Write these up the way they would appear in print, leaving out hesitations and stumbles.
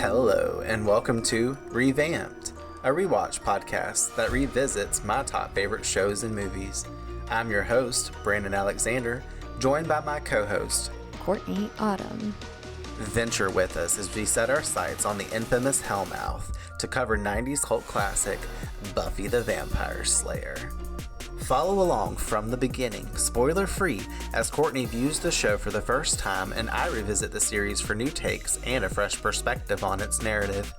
Hello, and welcome to Revamped, a rewatch podcast that revisits my top favorite shows and movies. I'm your host, Brandon Alexander, joined by my co-host, Courtney Autumn. Venture with us as we set our sights on the infamous Hellmouth to cover 90s cult classic, Buffy the Vampire Slayer. Follow along from the beginning, spoiler-free, as Courtney views the show for the first time and I revisit the series for new takes and a fresh perspective on its narrative.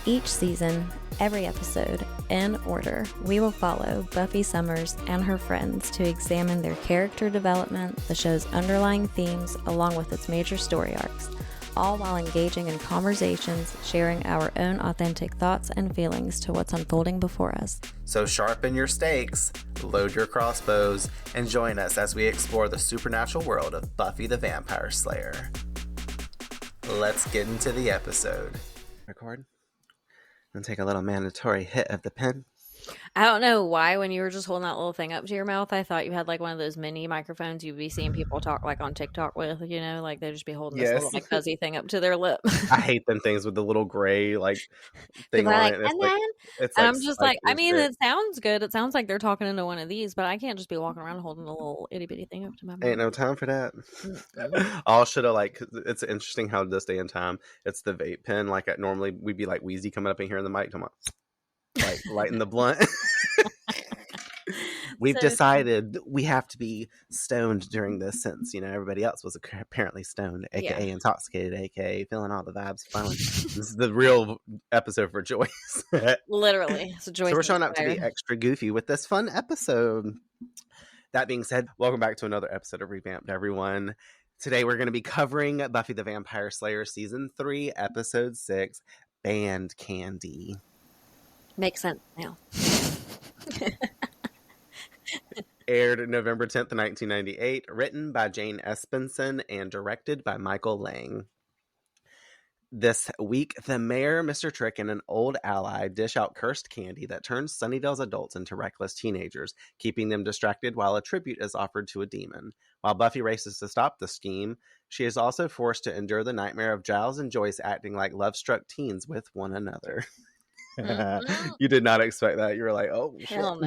Each season, every episode, in order, we will follow Buffy Summers and her friends to examine their character development, the show's underlying themes, along with its major story arcs, all while engaging in conversations, sharing our own authentic thoughts and feelings to what's unfolding before us. So sharpen your stakes, load your crossbows, and join us as we explore the supernatural world of Buffy the Vampire Slayer. Let's get into the episode. Record. And take a little mandatory hit of the pen. I don't know why when you were just holding that little thing up to your mouth, I thought you had like one of those mini microphones you'd be seeing people talk like on TikTok with, you know, like they'd just be holding this little like fuzzy thing up to their lip. I hate them things with the little gray like thing on like, it. And I'm just like, I mean, it sounds good. It sounds like they're talking into one of these, but I can't just be walking around holding a little itty bitty thing up to my mouth. Ain't no time for that. All should have like, it's interesting how this day and time, it's the vape pen. Like normally we'd be like wheezy coming up in here in the mic, talking about like lighting the blunt. We've decided we have to be stoned during this since, you know, everybody else was apparently stoned, aka intoxicated, aka feeling all the vibes. Finally, this is the real episode for Joyce. Literally. So we're showing up to be extra goofy with this fun episode. That being said, welcome back to another episode of Revamped, everyone. Today we're going to be covering Buffy the Vampire Slayer Season 3, Episode 6, Band Candy. Makes sense now. Aired November 10th, 1998, written by Jane Espenson and directed by Michael Lang. This week, the mayor, Mr. Trick, and an old ally dish out cursed candy that turns Sunnydale's adults into reckless teenagers, keeping them distracted while a tribute is offered to a demon. While Buffy races to stop the scheme, she is also forced to endure the nightmare of Giles and Joyce acting like love-struck teens with one another. You did not expect that. You were like, oh, shit. Hell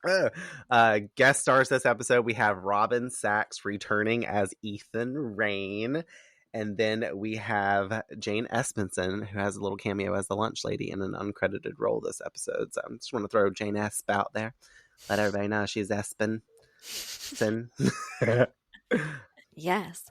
no. Guest stars this episode, we have Robin Sachs returning as Ethan Rayne, and then we have Jane Espenson, who has a little cameo as the lunch lady in an uncredited role this episode. So I just want to throw Jane Esp out there, let everybody know she's Espen. Yes.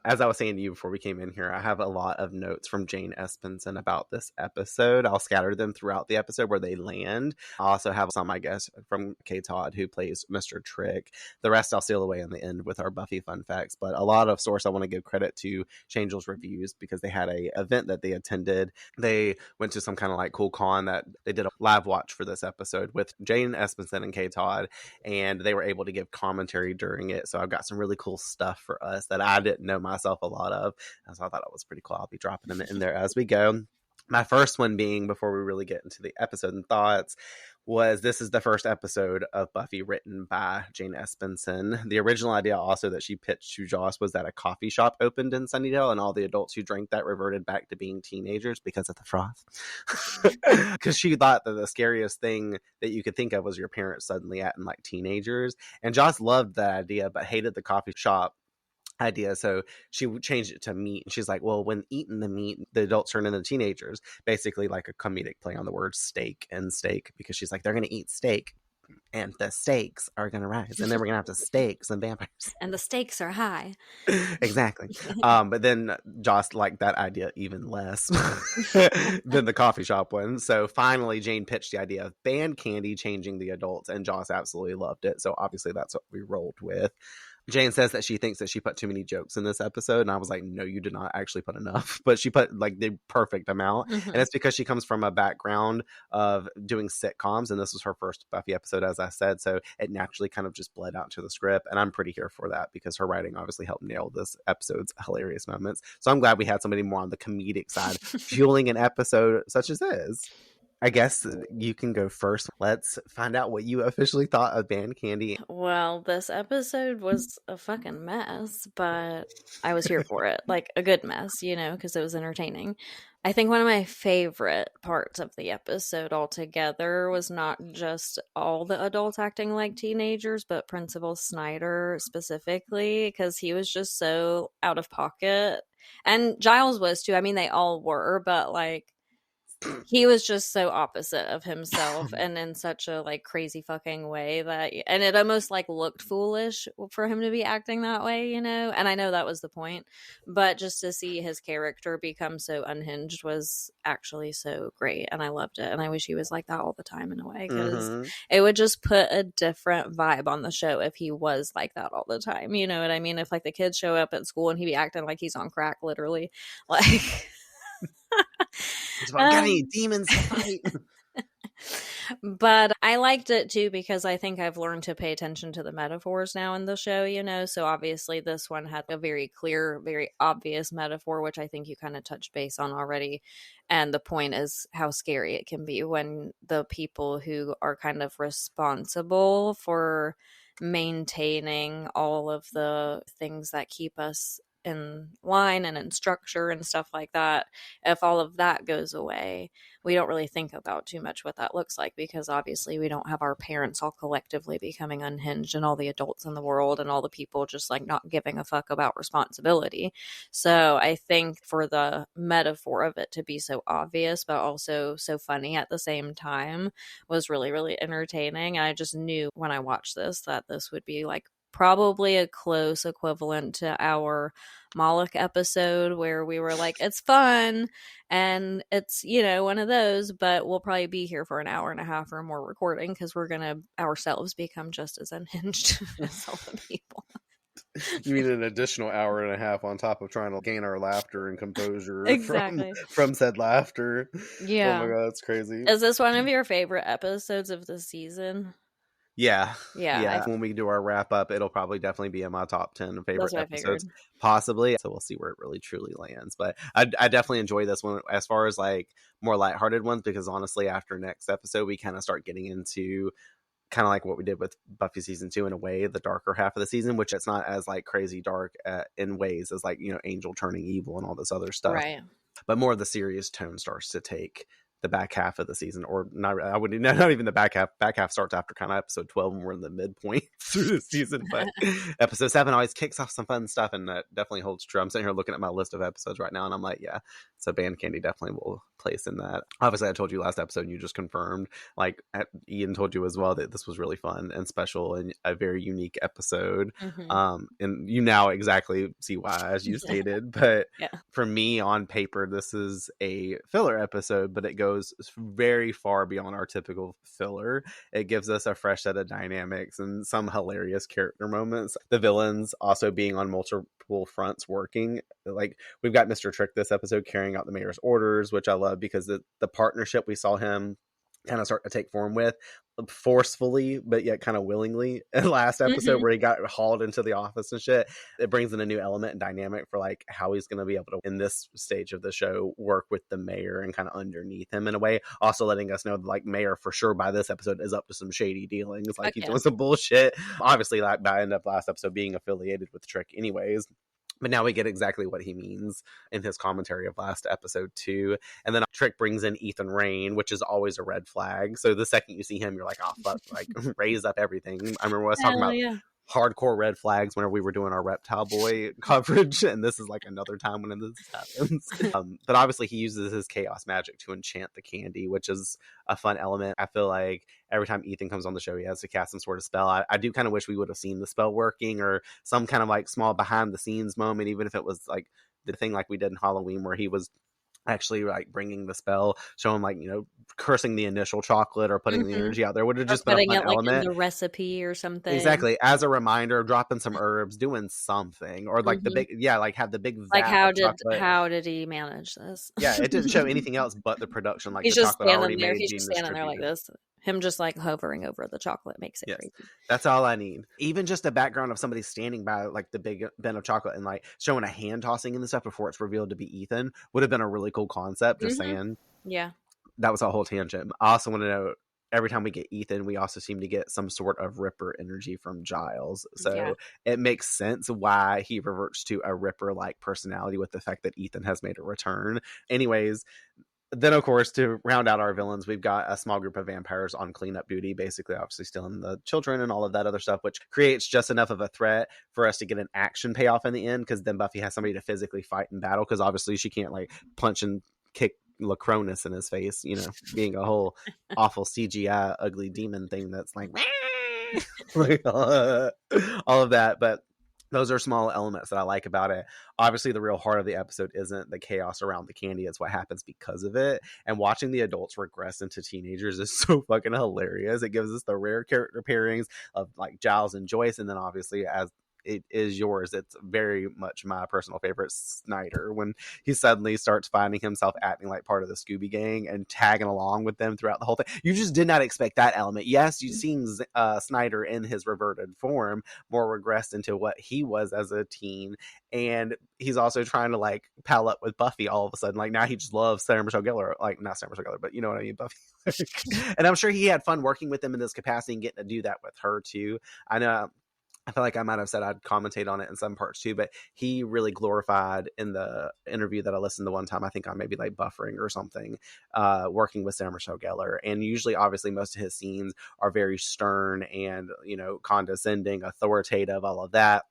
As I was saying to you before we came in here, I have a lot of notes from Jane Espenson about this episode. I'll scatter them throughout the episode where they land. I also have some, I guess, from 𝐄𝐩𝐢, who plays Mr. Trick. The rest I'll seal away in the end with our Buffy fun facts. But a lot of source I want to give credit to Changel's Reviews because they had a event that they attended. They went to some kind of like cool con that they did a live watch for this episode with Jane Espenson and 𝐄𝐩𝐢, and they were able to give commentary during it. So I've got some really cool stuff for us that I didn't know myself a lot of. And so I thought it was pretty cool. I'll be dropping them in there as we go. My first one being, before we really get into the episode and thoughts, was this is the first episode of Buffy written by Jane Espenson. The original idea also that she pitched to Joss was that a coffee shop opened in Sunnydale and all the adults who drank that reverted back to being teenagers because of the froth. Because she thought that the scariest thing that you could think of was your parents suddenly acting like teenagers. And Joss loved that idea but hated the coffee shop idea, so she changed it to meat. And she's like, well, when eating the meat, the adults turn into teenagers, basically like a comedic play on the word steak and steak, because she's like, they're gonna eat steak and the stakes are gonna rise, and then we're gonna have to stake some vampires And the stakes are high. Exactly. But then Joss liked that idea even less than the coffee shop one. So finally Jane pitched the idea of band candy changing the adults, and Joss absolutely loved it. So obviously that's what we rolled with. Jane says that she thinks that she put too many jokes in this episode, and I was like, no, you did not actually put enough. But she put like the perfect amount. And it's because she comes from a background of doing sitcoms, and this was her first Buffy episode, as I said, so it naturally kind of just bled out to the script. And I'm pretty here for that because her writing obviously helped nail this episode's hilarious moments. So I'm glad we had somebody more on the comedic side fueling an episode such as this. I guess you can go first. Let's find out what you officially thought of Band Candy. Well, this episode was a fucking mess, but I was here for it. Like a good mess, because it was entertaining. I think one of my favorite parts of the episode altogether was not just all the adults acting like teenagers, but Principal Snyder specifically, because he was just so out of pocket. And Giles was too. I mean, they all were, but like, he was just so opposite of himself and in such a like crazy fucking way and it almost like looked foolish for him to be acting that way, and I know that was the point, but just to see his character become so unhinged was actually so great, and I loved it, and I wish he was like that all the time in a way, because it would just put a different vibe on the show if he was like that all the time, you know what I mean? If like the kids show up at school and he be acting like he's on crack, literally, like got any demons to fight? But I liked it too, because I think I've learned to pay attention to the metaphors now in the show, so obviously this one had a very clear, very obvious metaphor, which I think you kind of touched base on already, and the point is how scary it can be when the people who are kind of responsible for maintaining all of the things that keep us in line and in structure and stuff like that, if all of that goes away, we don't really think about too much what that looks like, because obviously we don't have our parents all collectively becoming unhinged and all the adults in the world and all the people just like not giving a fuck about responsibility. So I think for the metaphor of it to be so obvious but also so funny at the same time was really, really entertaining. I just knew when I watched this that this would be like probably a close equivalent to our Moloch episode, where we were like, it's fun and it's, one of those, but we'll probably be here for an hour and a half or more recording, because we're going to ourselves become just as unhinged as all the people. You mean an additional hour and a half on top of trying to gain our laughter and composure exactly. from said laughter. Yeah. Oh my God, that's crazy. Is this one of your favorite episodes of the season? Yeah. When we do our wrap up, it'll probably definitely be in my top 10 favorite episodes, possibly. So we'll see where it really truly lands. But I definitely enjoy this one as far as like more lighthearted ones, because honestly, after next episode, we kind of start getting into kind of like what we did with Buffy season 2 in a way, the darker half of the season, which it's not as like crazy dark in ways as like, Angel turning evil and all this other stuff. Right. But more of the serious tone starts to take the back half of the season, or not. I would not even the back half. Back half starts after kind of episode 12, and we're in the midpoint through the season. But episode 7 always kicks off some fun stuff, and that definitely holds true. I'm sitting here looking at my list of episodes right now, and I'm like, yeah. So Band Candy definitely will place in that. Obviously, I told you last episode, and you just confirmed. Like Ian told you as well that this was really fun and special and a very unique episode. And you now exactly see why, as you stated. But for me, on paper, this is a filler episode, but it goes very far beyond our typical filler. It gives us a fresh set of dynamics and some hilarious character moments. The villains also being on multiple fronts working. Like, we've got Mr. Trick this episode carrying out the mayor's orders, which I love, because the partnership we saw him kind of start to take form with forcefully, but yet kind of willingly in last episode, where he got hauled into the office and shit. It brings in a new element and dynamic for like how he's going to be able to, in this stage of the show, work with the mayor and kind of underneath him in a way. Also letting us know that like mayor for sure by this episode is up to some shady dealings. Like he's doing some bullshit. Obviously, like by end of last episode being affiliated with Trick anyways. But now we get exactly what he means in his commentary of last episode 2. And then Trick brings in Ethan Rayne, which is always a red flag. So the second you see him, you're like, oh, fuck, like, raise up everything. I remember when I was talking about hardcore red flags whenever we were doing our Reptile Boy coverage, and this is like another time when this happens. But obviously he uses his chaos magic to enchant the candy, which is a fun element. I feel like every time Ethan comes on the show, he has to cast some sort of spell. I do kind of wish we would have seen the spell working, or some kind of like small behind the scenes moment, even if it was like the thing like we did in Halloween where he was actually like bringing the spell, showing like, cursing the initial chocolate or putting the energy out there would have just been a fun element. In the recipe or something. Exactly. As a reminder, dropping some herbs, doing something, or like the big, like have the big vat like chocolate. How did he manage this? Yeah, it didn't show anything else but the production. Like he's the just chocolate standing already there. made. He's just standing there like this. Him just like hovering over the chocolate makes it crazy. That's all I need. Even just a background of somebody standing by like the big bin of chocolate and like showing a hand tossing and stuff before it's revealed to be Ethan would have been a really cool concept. Just saying. Yeah. that was a whole tangent. I also want to know, every time we get Ethan, we also seem to get some sort of Ripper energy from Giles. So it makes sense why he reverts to a Ripper-like personality with the fact that Ethan has made a return. Anyways, then, of course, to round out our villains, we've got a small group of vampires on cleanup duty, basically, obviously stealing the children and all of that other stuff, which creates just enough of a threat for us to get an action payoff in the end, because then Buffy has somebody to physically fight in battle, because obviously she can't, like, punch and kick 𝐿acronus in his face, you know, being a whole awful CGI ugly demon thing that's like, like all of that. But those are small elements that I like about it. Obviously, the real heart of the episode isn't the chaos around the candy. It's what happens because of it. And watching the adults regress into teenagers is so fucking hilarious. It gives us the rare character pairings of like Giles and Joyce. And then obviously, as it is yours, it's very much my personal favorite, Snyder, when he suddenly starts finding himself acting like part of the Scooby gang and tagging along with them throughout the whole thing. You just did not expect that element. Yes, you've seen Snyder in his reverted form, more regressed into what he was as a teen, and he's also trying to like pal up with Buffy all of a sudden. Like now he just loves Sarah Michelle Gellar, like not Sarah Michelle Gellar, but you know what I mean, Buffy. And I'm sure he had fun working with them in this capacity and getting to do that with her too. I know, I feel like I might have said I'd commentate on it in some parts too, but he really glorified in the interview that I listened to one time, I think on maybe like Buffering or something, working with Sarah Michelle Gellar. And usually, obviously, most of his scenes are very stern and, you know, condescending, authoritative, all of that.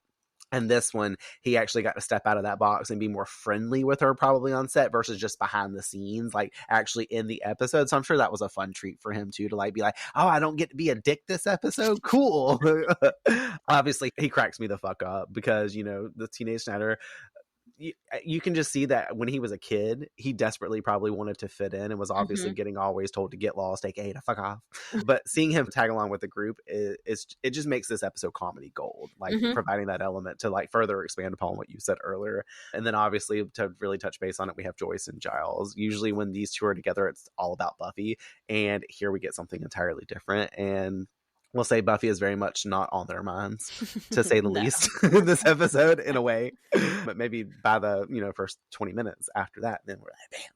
And this one, he actually got to step out of that box and be more friendly with her probably on set versus just behind the scenes, like actually in the episode. So I'm sure that was a fun treat for him too, to like be like, oh, I don't get to be a dick this episode. Cool. Obviously, he cracks me the fuck up because, you know, the teenage Snyder, you can just see that when he was a kid, he desperately probably wanted to fit in and was obviously getting always told to get lost, aka to fuck off. But seeing him tag along with the group, it just makes this episode comedy gold, like providing that element to like further expand upon what you said earlier. And then obviously to really touch base on it, we have Joyce and Giles. Usually when these two are together, it's all about Buffy, and here we get something entirely different. And we'll say Buffy is very much not on their minds, to say the least, in this episode, in a way. But maybe by the, you know, first 20 minutes after that, then we're like, bam.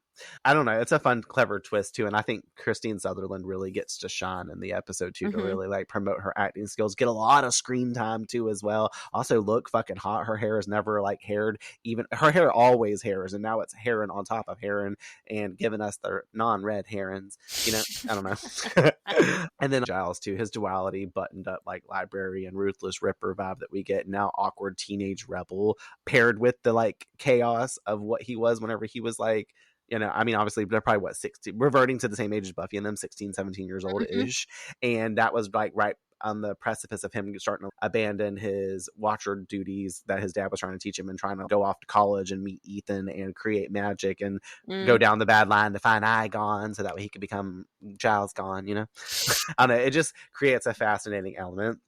I don't know. It's a fun, clever twist too. And I think Christine Sutherland really gets to shine in the episode too, to really like promote her acting skills, get a lot of screen time too as well. Also look fucking hot. Her hair is never like haired, even her hair always hairs. And now it's heron on top of heron and giving us the non-red herons, you know, I don't know. And then Giles too, his duality, buttoned up like library and ruthless Ripper vibe that we get now, awkward teenage rebel paired with the like chaos of what he was whenever he was like, you know, I mean, obviously they're probably what, 16, reverting to the same age as Buffy and them, 16, 17 years old ish. And that was like right on the precipice of him starting to abandon his watcher duties that his dad was trying to teach him and trying to go off to college and meet Ethan and create magic and go down the bad line to find 𝐼 so that way he could become Giles gone, you know. I don't know, it just creates a fascinating element.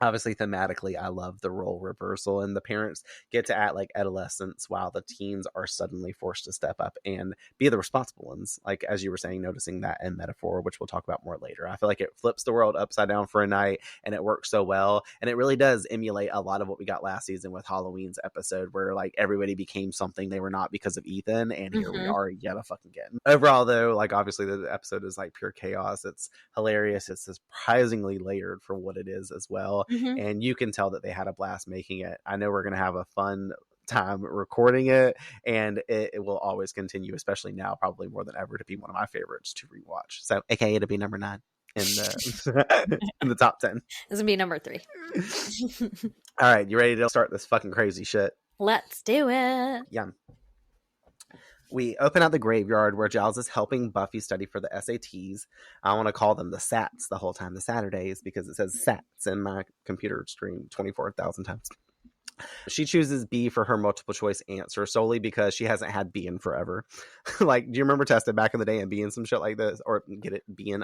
Obviously, thematically, I love the role reversal, and the parents get to act like adolescents while the teens are suddenly forced to step up and be the responsible ones. Like, as you were saying, noticing that in metaphor, which we'll talk about more later. I feel like it flips the world upside down for a night, and it works so well. And it really does emulate a lot of what we got last season with Halloween's episode, where like everybody became something they were not because of Ethan, and here we are yet again. Overall, though, like obviously the episode is like pure chaos. It's hilarious. It's surprisingly layered for what it is as well. And you can tell that they had a blast making it. I know we're going to have a fun time recording it, and it will always continue, especially now, probably more than ever, to be one of my favorites to rewatch. So, aka to be number 9 in the in the top 10. This will be number 3. All right, you ready to start this fucking crazy shit? Let's do it. Yeah. We open at the graveyard where Giles is helping Buffy study for the SATs. I want to call them the SATs the whole time, the Saturdays, because it says SATs in my computer screen 24,000 times. She chooses B for her multiple choice answer solely because she hasn't had B in forever. Like, do you remember testing back in the day and being some shit like this? Or get it, being,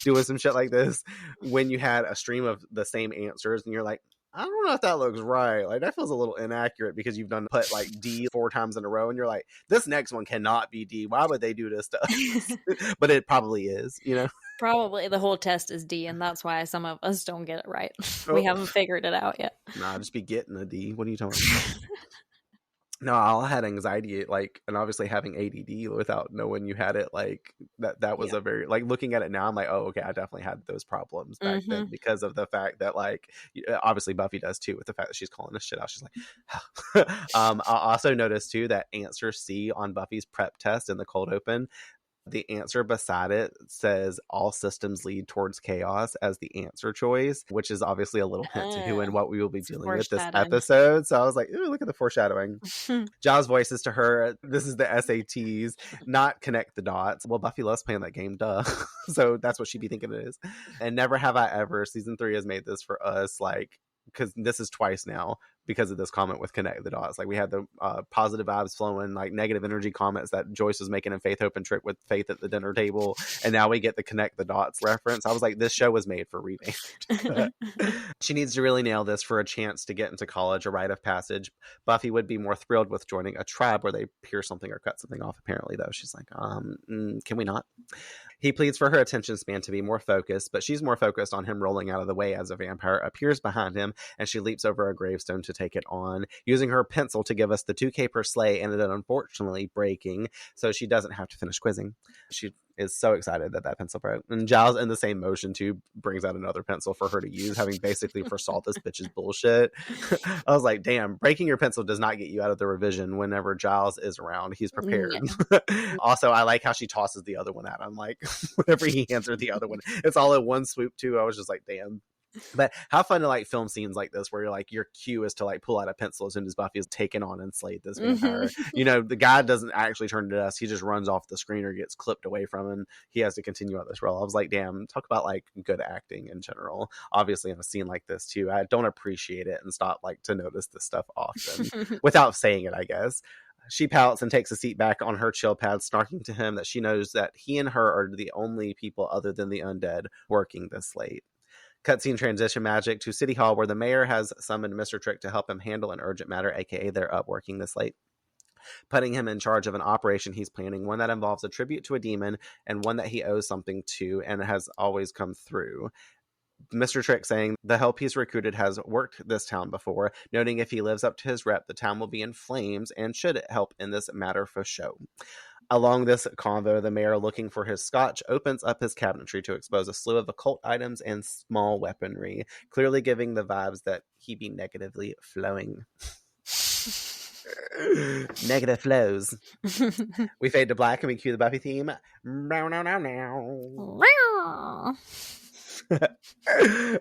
doing some shit like this when you had a stream of the same answers and you're like, I don't know if that looks right. Like, that feels a little inaccurate because you've put like D 4 times in a row and you're like, this next one cannot be D. Why would they do this to us? But it probably is, you know? Probably the whole test is D, and that's why some of us don't get it right. We haven't figured it out yet. Nah, just be getting a D. What are you talking No, I all had anxiety, like, and obviously having ADD without knowing you had it, like, that was Yeah. a very, like, looking at it now, I'm like, oh, okay, I definitely had those problems back then because of the fact that, like, obviously Buffy does too, with the fact that she's calling this shit out. She's like, I also noticed too that answer C on Buffy's prep test in the cold open, the answer beside it says all systems lead towards chaos as the answer choice, which is obviously a little hint to who and what we will be dealing with this Foreshadowing. episode. So I was like, ooh, look at the foreshadowing. Giles voices to her, this is the SATs, not connect the dots. Well, Buffy loves playing that game, duh. So that's what she'd be thinking it is. And Never Have I Ever, season 3 has made this for us, like, because this is twice now because of this comment with connect the dots. Like, we had the positive vibes flowing, like negative energy comments that Joyce was making in Faith, Hope, and Trick with Faith at the dinner table, and now we get the connect the dots reference. I was like, this show was made for Revamped. She needs to really nail this for a chance to get into college, a rite of passage. Buffy would be more thrilled with joining a tribe where they pierce something or cut something off, apparently, though. She's like, can we not? He pleads for her attention span to be more focused, but she's more focused on him rolling out of the way as a vampire appears behind him, and she leaps over a gravestone to take it on, using her pencil to give us the 2K per slay, and it unfortunately breaking, so she doesn't have to finish quizzing. She is so excited that pencil broke. And Giles, in the same motion, too, brings out another pencil for her to use, having basically foresaw this bitch's bullshit. I was like, damn, breaking your pencil does not get you out of the revision whenever Giles is around. He's prepared. Yeah. Also, I like how she tosses the other one at him. Like, whenever he hands her the other one, it's all in one swoop, too. I was just like, damn. But how fun to like film scenes like this where you're like, your cue is to like pull out a pencil as soon as Buffy is taken on and slayed this vampire. You know, the guy doesn't actually turn to us. He just runs off the screen or gets clipped away from him. He has to continue on this role. I was like, damn, talk about like good acting in general. Obviously in a scene like this too, I don't appreciate it and stop like to notice this stuff often without saying it, I guess. She pouts and takes a seat back on her chill pad, snarking to him that she knows that he and her are the only people other than the undead working this late. Cutscene transition magic to City Hall, where the mayor has summoned Mr. Trick to help him handle an urgent matter, aka they're up working this late, putting him in charge of an operation he's planning, one that involves a tribute to a demon and one that he owes something to and has always come through. Mr. Trick saying the help he's recruited has worked this town before, noting if he lives up to his rep, the town will be in flames and should help in this matter for show. Along this convo, the mayor, looking for his scotch, opens up his cabinetry to expose a slew of occult items and small weaponry, clearly giving the vibes that he be negatively flowing. Negative flows. We fade to black and we cue the Buffy theme.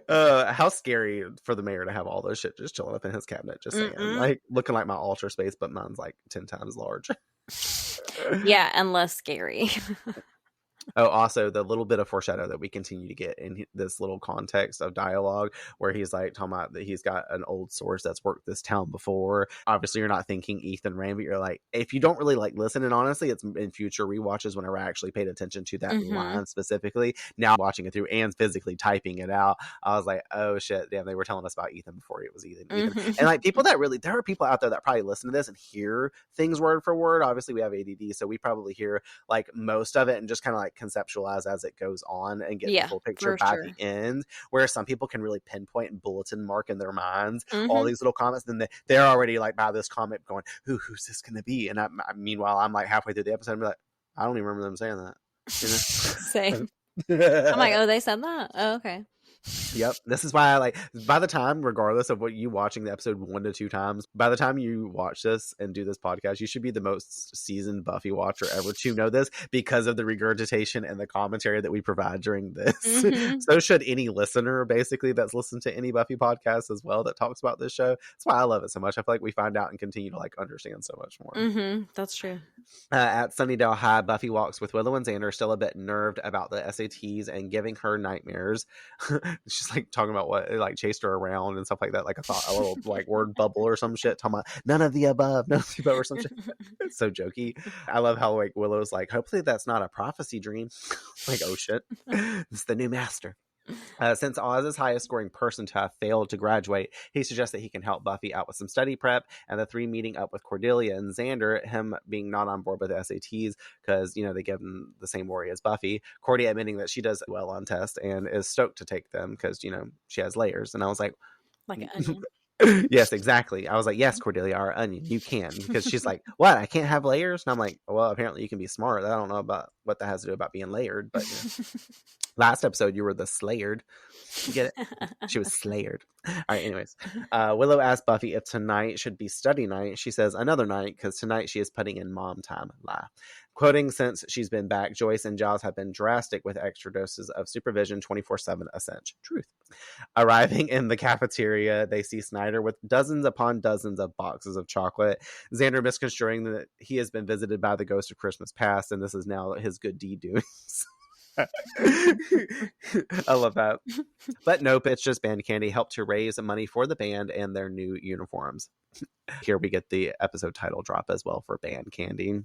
How scary for the mayor to have all those shit just chilling up in his cabinet, just saying. Like looking like my altar space, but mine's like 10 times large. Yeah, and less scary. Oh, also the little bit of foreshadow that we continue to get in this little context of dialogue where he's like talking about that he's got an old source that's worked this town before. Obviously you're not thinking Ethan Rand, but you're like, if you don't really like listen, and honestly it's in future rewatches whenever I actually paid attention to that line specifically, now watching it through and physically typing it out, I was like, oh shit, damn, they were telling us about Ethan before it was Ethan. And like people that really, there are people out there that probably listen to this and hear things word for word. Obviously we have ADD, so we probably hear like most of it and just kind of like conceptualize as it goes on and get the full picture by the end, where some people can really pinpoint and bulletin mark in their minds all these little comments, then they're already like by this comment going, who's this gonna be? And meanwhile I'm like halfway through the episode and be like, I don't even remember them saying that, you know? Same. I'm like, oh, they said that? Oh, okay. Yep. This is why I like, by the time, regardless of what you watching the episode 1 to 2 times, by the time you watch this and do this podcast, you should be the most seasoned Buffy watcher ever to know this because of the regurgitation and the commentary that we provide during this. So should any listener basically that's listened to any Buffy podcast as well that talks about this show. That's why I love it so much. I feel like we find out and continue to like understand so much more. That's true. At Sunnydale High, Buffy walks with Willow and Xander, still a bit nerved about the SATs and giving her nightmares. She's like talking about what like chased her around and stuff like that. Like I thought a little like word bubble or some shit, talking about none of the above or some shit. It's so jokey. I love how like Willow's like, hopefully that's not a prophecy dream. Like, oh shit, it's the new master. Since Oz's highest scoring person to have failed to graduate, he suggests that he can help Buffy out with some study prep, and the three meeting up with Cordelia and Xander, him being not on board with the SATs because, you know, they give him the same worry as Buffy. Cordy admitting that she does well on tests and is stoked to take them because, you know, she has layers. And I was like an onion. Yes, exactly. I was like, yes, Cordelia, our onion, you can. Because she's like, what? I can't have layers? And I'm like, well, apparently you can be smart. I don't know about what that has to do about being layered. But last episode, you were the slayered. You get it? She was slayered. All right, anyways. Willow asks Buffy if tonight should be study night. She says another night because tonight she is putting in mom time. Lie. Quoting, since she's been back, Joyce and Giles have been drastic with extra doses of supervision 24/7 essential. Truth. Arriving in the cafeteria, they see Snyder with dozens upon dozens of boxes of chocolate. Xander misconstruing that he has been visited by the ghost of Christmas past, and this is now his good deed doings. I love that. But nope, it's just band candy helped to raise money for the band and their new uniforms. Here we get the episode title drop as well for band candy.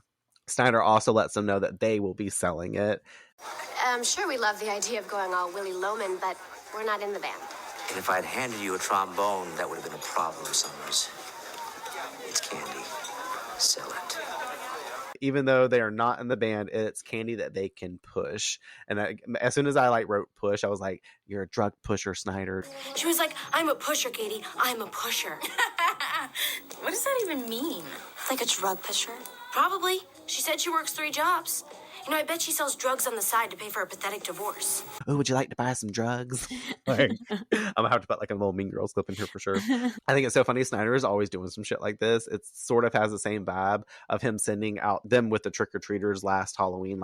Snyder also lets them know that they will be selling it. I'm sure we love the idea of going all Willy Loman, but we're not in the band. And if I'd handed you a trombone, that would have been a problem, Summers. It's candy. Sell it. Even though they are not in the band, it's candy that they can push. And as soon as I wrote push, I was like, you're a drug pusher, Snyder. She was like, I'm a pusher, Katie. I'm a pusher. What does that even mean? Like a drug pusher? Probably. She said she works 3 jobs. You know, I bet she sells drugs on the side to pay for a pathetic divorce. Oh, would you like to buy some drugs? I'm gonna have to put a little Mean Girls clip in here for sure. I think it's so funny. Snyder is always doing some shit like this. It sort of has the same vibe of him sending out them with the trick-or-treaters last Halloween,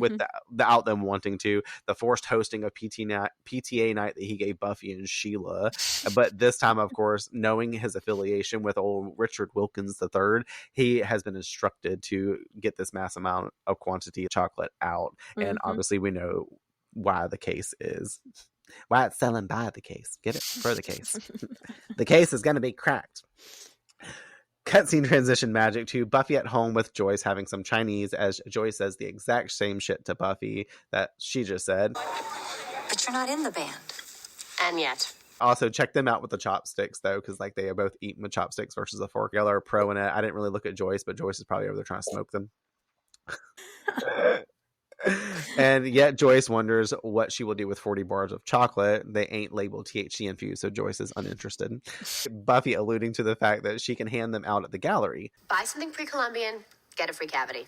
with the out them wanting to, the forced hosting of PTA night that he gave Buffy and Sheila. But this time, of course, knowing his affiliation with old Richard Wilkins III, he has been instructed to get this mass amount of quantity of chocolate out. And obviously we know why the case is. Why it's selling by the case. Get it? For the case. The case is going to be cracked. Cutscene transition magic to Buffy at home with Joyce having some Chinese as Joyce says the exact same shit to Buffy that she just said. But you're not in the band. And yet. Also, check them out with the chopsticks, though, because they are both eating with chopsticks versus a fork. Y'all are pro in it. I didn't really look at Joyce, but Joyce is probably over there trying to smoke them. And yet Joyce wonders what she will do with 40 bars of chocolate. They ain't labeled THC infused, so Joyce is uninterested. Buffy alluding to the fact that she can hand them out at the gallery. Buy something pre-Columbian, get a free cavity.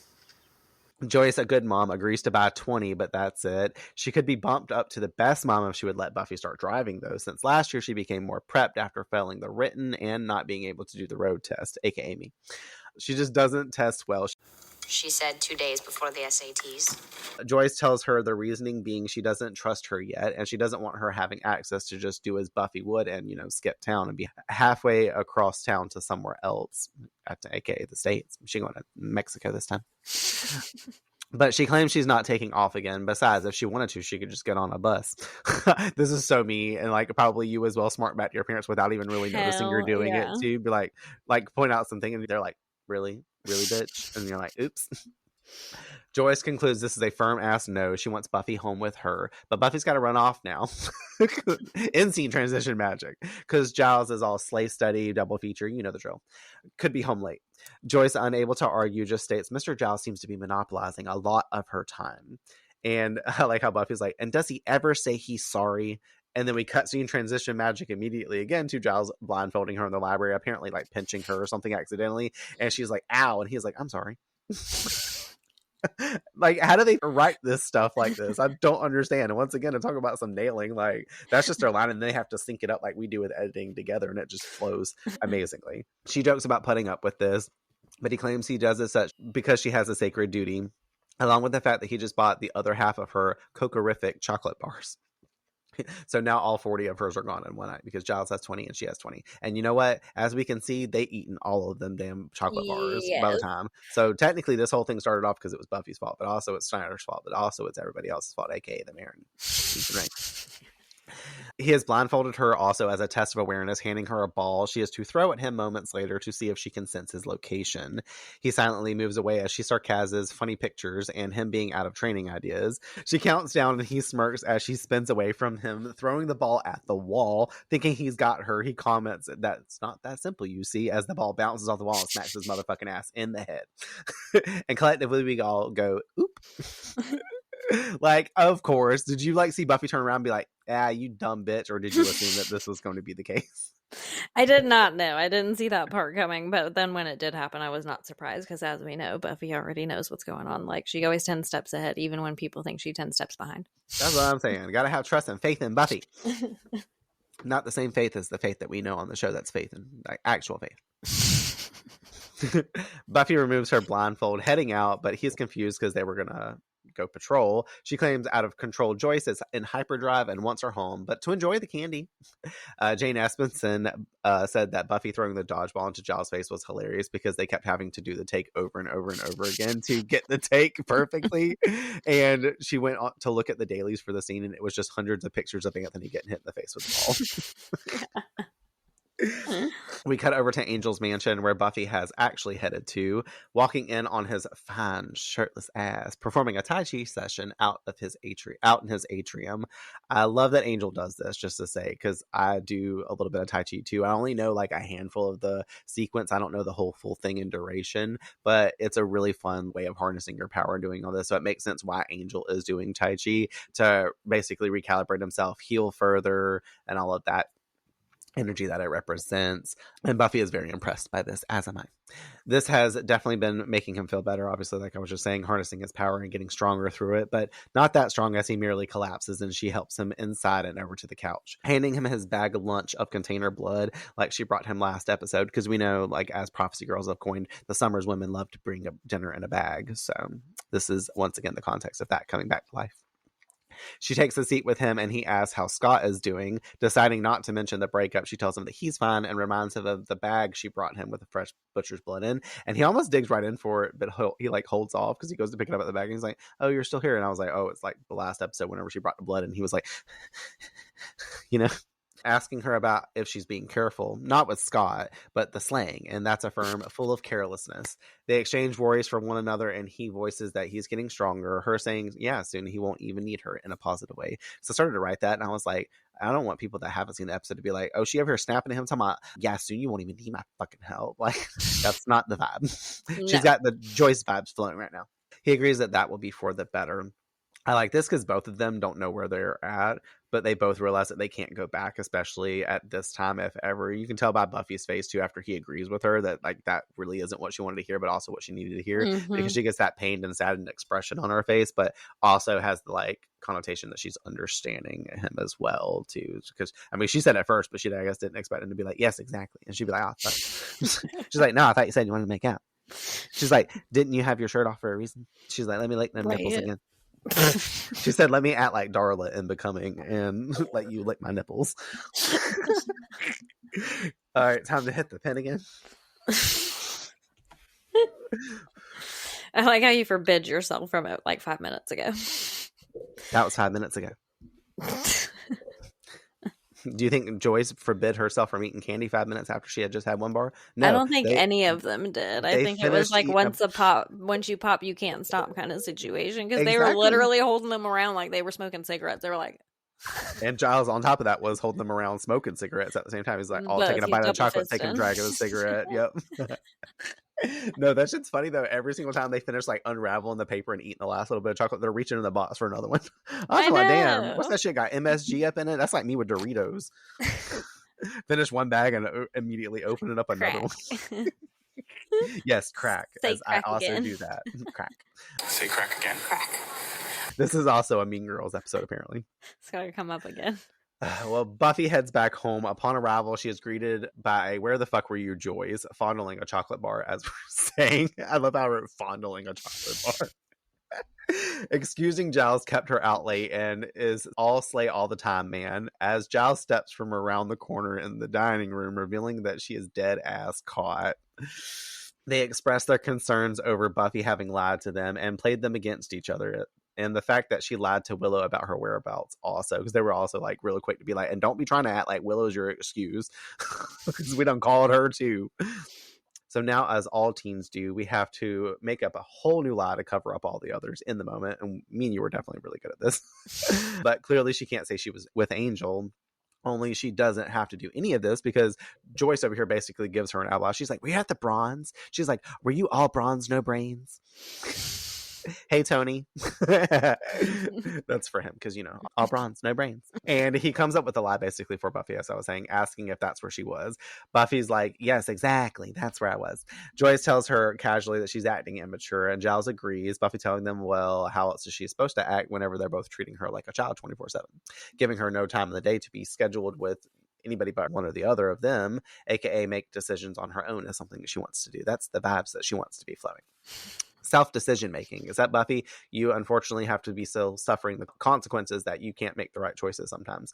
Joyce, a good mom, agrees to buy 20, but that's it. She could be bumped up to the best mom if she would let Buffy start driving, though, since last year she became more prepped after failing the written and not being able to do the road test, aka me. She just doesn't test well. She said 2 days before the SATs. Joyce tells her the reasoning being she doesn't trust her yet, and she doesn't want her having access to just do as Buffy would and, skip town and be halfway across town to somewhere else, aka the States. She's going to Mexico this time. But she claims she's not taking off again. Besides, if she wanted to, she could just get on a bus. This is so me, and probably you as well, smart back to your parents without even really noticing you're doing it too. Be like point out something, and they're like, really, bitch, and you're like, oops. Joyce concludes this is a firm ass no. She wants Buffy home with her, but Buffy's got to run off now. In scene transition magic, because Giles is all slay study double feature. You know the drill. Could be home late. Joyce, unable to argue, just states Mr. Giles seems to be monopolizing a lot of her time. And I like how Buffy's like, and does he ever say he's sorry? And then we cut scene transition magic immediately again to Giles blindfolding her in the library, apparently pinching her or something accidentally. And she's like, ow. And he's like, I'm sorry. How do they write this stuff like this? I don't understand. And once again, to talk about some nailing, that's just their line, and they have to sync it up like we do with editing together, and it just flows amazingly. She jokes about putting up with this, but he claims he does it such because she has a sacred duty, along with the fact that he just bought the other half of her Cocorific chocolate bars. So now all 40 of hers are gone in one night because Giles has 20 and she has 20. And you know what? As we can see, they eaten all of them damn chocolate bars by the time. So technically this whole thing started off because it was Buffy's fault, but also it's Snyder's fault, but also it's everybody else's fault, aka the Marin. He has blindfolded her also as a test of awareness, handing her a ball she is to throw at him moments later to see if she can sense his location. He silently moves away as she sarcasms funny pictures and him being out of training ideas. She counts down and he smirks as she spins away from him, throwing the ball at the wall. Thinking he's got her, he comments that it's not that simple, you see, as the ball bounces off the wall and smacks his motherfucking ass in the head. And collectively we all go, oop. Like, of course. Did you like see Buffy turn around and be like, you dumb bitch? Or did you assume that this was going to be the case? I did not know. I didn't see that part coming. But then when it did happen, I was not surprised because, as we know, Buffy already knows what's going on. Like, she always 10 steps ahead, even when people think she's 10 steps behind. That's what I'm saying. Gotta have trust and faith in Buffy. Not the same faith as the faith that we know on the show. That's faith in like actual faith. Buffy removes her blindfold, heading out, but he's confused because they were gonna go patrol. She claims out of control Joyce is in hyperdrive and wants her home, but to enjoy the candy. Jane Espenson said that Buffy throwing the dodgeball into Giles' face was hilarious because they kept having to do the take over and over and over again to get the take perfectly. And she went on to look at the dailies for the scene, and it was just hundreds of pictures of Anthony getting hit in the face with the ball. We cut over to Angel's mansion where Buffy has actually headed to, walking in on his fine shirtless ass, performing a Tai Chi session out in his atrium. I love that Angel does this, just to say, because I do a little bit of Tai Chi too. I only know like a handful of the sequence. I don't know the whole full thing in duration, but it's a really fun way of harnessing your power and doing all this. So it makes sense why Angel is doing Tai Chi, to basically recalibrate himself, heal further, and all of that energy that it represents. And Buffy is very impressed by this, as am I. This has definitely been making him feel better, obviously, like I was just saying, harnessing his power and getting stronger through it, but not that strong as he merely collapses, and she helps him inside and over to the couch, handing him his bag of lunch of container blood like she brought him last episode, because we know, like, as Prophecy Girls have coined, the Summers women love to bring a dinner in a bag. So this is once again the context of that coming back to life. She takes a seat with him and he asks how Scott is doing. Deciding not to mention the breakup, she tells him that he's fine and reminds him of the bag she brought him with the fresh butcher's blood in. And he almost digs right in for it, but he like holds off because he goes to pick it up at the bag and he's like, "Oh, you're still here." And I was like, "Oh, it's like the last episode whenever she brought the blood." And he was like, asking her about if she's being careful, not with Scott, but the slang, and that's a firm full of carelessness. They exchange worries for one another, and he voices that he's getting stronger, her saying, yeah, soon he won't even need her, in a positive way. So I started to write that, and I was like, I don't want people that haven't seen the episode to be like, oh, she over here snapping at him, talking about, yeah, soon you won't even need my fucking help. Like, that's not the vibe. No. She's got the Joyce vibes flowing right now. He agrees that will be for the better. I like this because both of them don't know where they're at, but they both realize that they can't go back, especially at this time, if ever. You can tell by Buffy's face, too, after he agrees with her that, like, that really isn't what she wanted to hear, but also what she needed to hear, because she gets that pained and saddened expression on her face, but also has the, like, connotation that she's understanding him as well, too. Because, I mean, she said it first, but she, I guess, didn't expect him to be like, yes, exactly. And she'd be like, oh, she's like, no, I thought you said you wanted to make out. She's like, didn't you have your shirt off for a reason? She's like, let me lick them nipples again. She said, let me act like Darla in Becoming and let you lick my nipples. All right, time to hit the pen again. I like how you forbid yourself from it like 5 minutes ago. That was 5 minutes ago. Do you think Joyce forbid herself from eating candy 5 minutes after she had just had one bar? No, I don't think any of them did. I think it was like once you pop, you can't stop kind of situation, because they were literally holding them around like they were smoking cigarettes. They were like, and Giles on top of that was holding them around smoking cigarettes at the same time. He's like all taking a bite of chocolate, taking a drag of the cigarette. Yep. No, that shit's funny though. Every single time they finish like unraveling the paper and eating the last little bit of chocolate, they're reaching in the box for another one. I was like, damn, what's that shit got MSG up in it? That's like me with Doritos. Finish one bag and immediately open it up another one. Yes, crack. Say as crack I also again. do that. Crack. Say crack again. Crack. This is also a Mean Girls episode, apparently. It's gotta come up again. Well, Buffy heads back home. Upon arrival, she is greeted by "Where the fuck were you, Joyce?" fondling a chocolate bar, as we're saying. I love how we're fondling a chocolate bar. Excusing Giles kept her out late and is all slay all the time, man. As Giles steps from around the corner in the dining room, revealing that she is dead ass caught. They express their concerns over Buffy having lied to them and played them against each other. And the fact that she lied to Willow about her whereabouts also, because they were also like really quick to be like, and don't be trying to act like Willow's your excuse, because we done called her too. So now, as all teens do, we have to make up a whole new lie to cover up all the others in the moment. And me and you were definitely really good at this. But clearly she can't say she was with Angel. Only she doesn't have to do any of this, because Joyce over here basically gives her an alibi. She's like, "Were you at the Bronze?" She's like, "Were you all bronze, no brains?" Hey, Tony. That's for him because, all bronze, no brains. And he comes up with a lie basically for Buffy, as I was saying, asking if that's where she was. Buffy's like, yes, exactly. That's where I was. Joyce tells her casually that she's acting immature, and Giles agrees. Buffy telling them, well, how else is she supposed to act whenever they're both treating her like a child 24/7, giving her no time in the day to be scheduled with anybody but one or the other of them, aka make decisions on her own, is something that she wants to do. That's the vibes that she wants to be flowing. Self-decision making. Is that, Buffy? You unfortunately have to be still suffering the consequences that you can't make the right choices sometimes.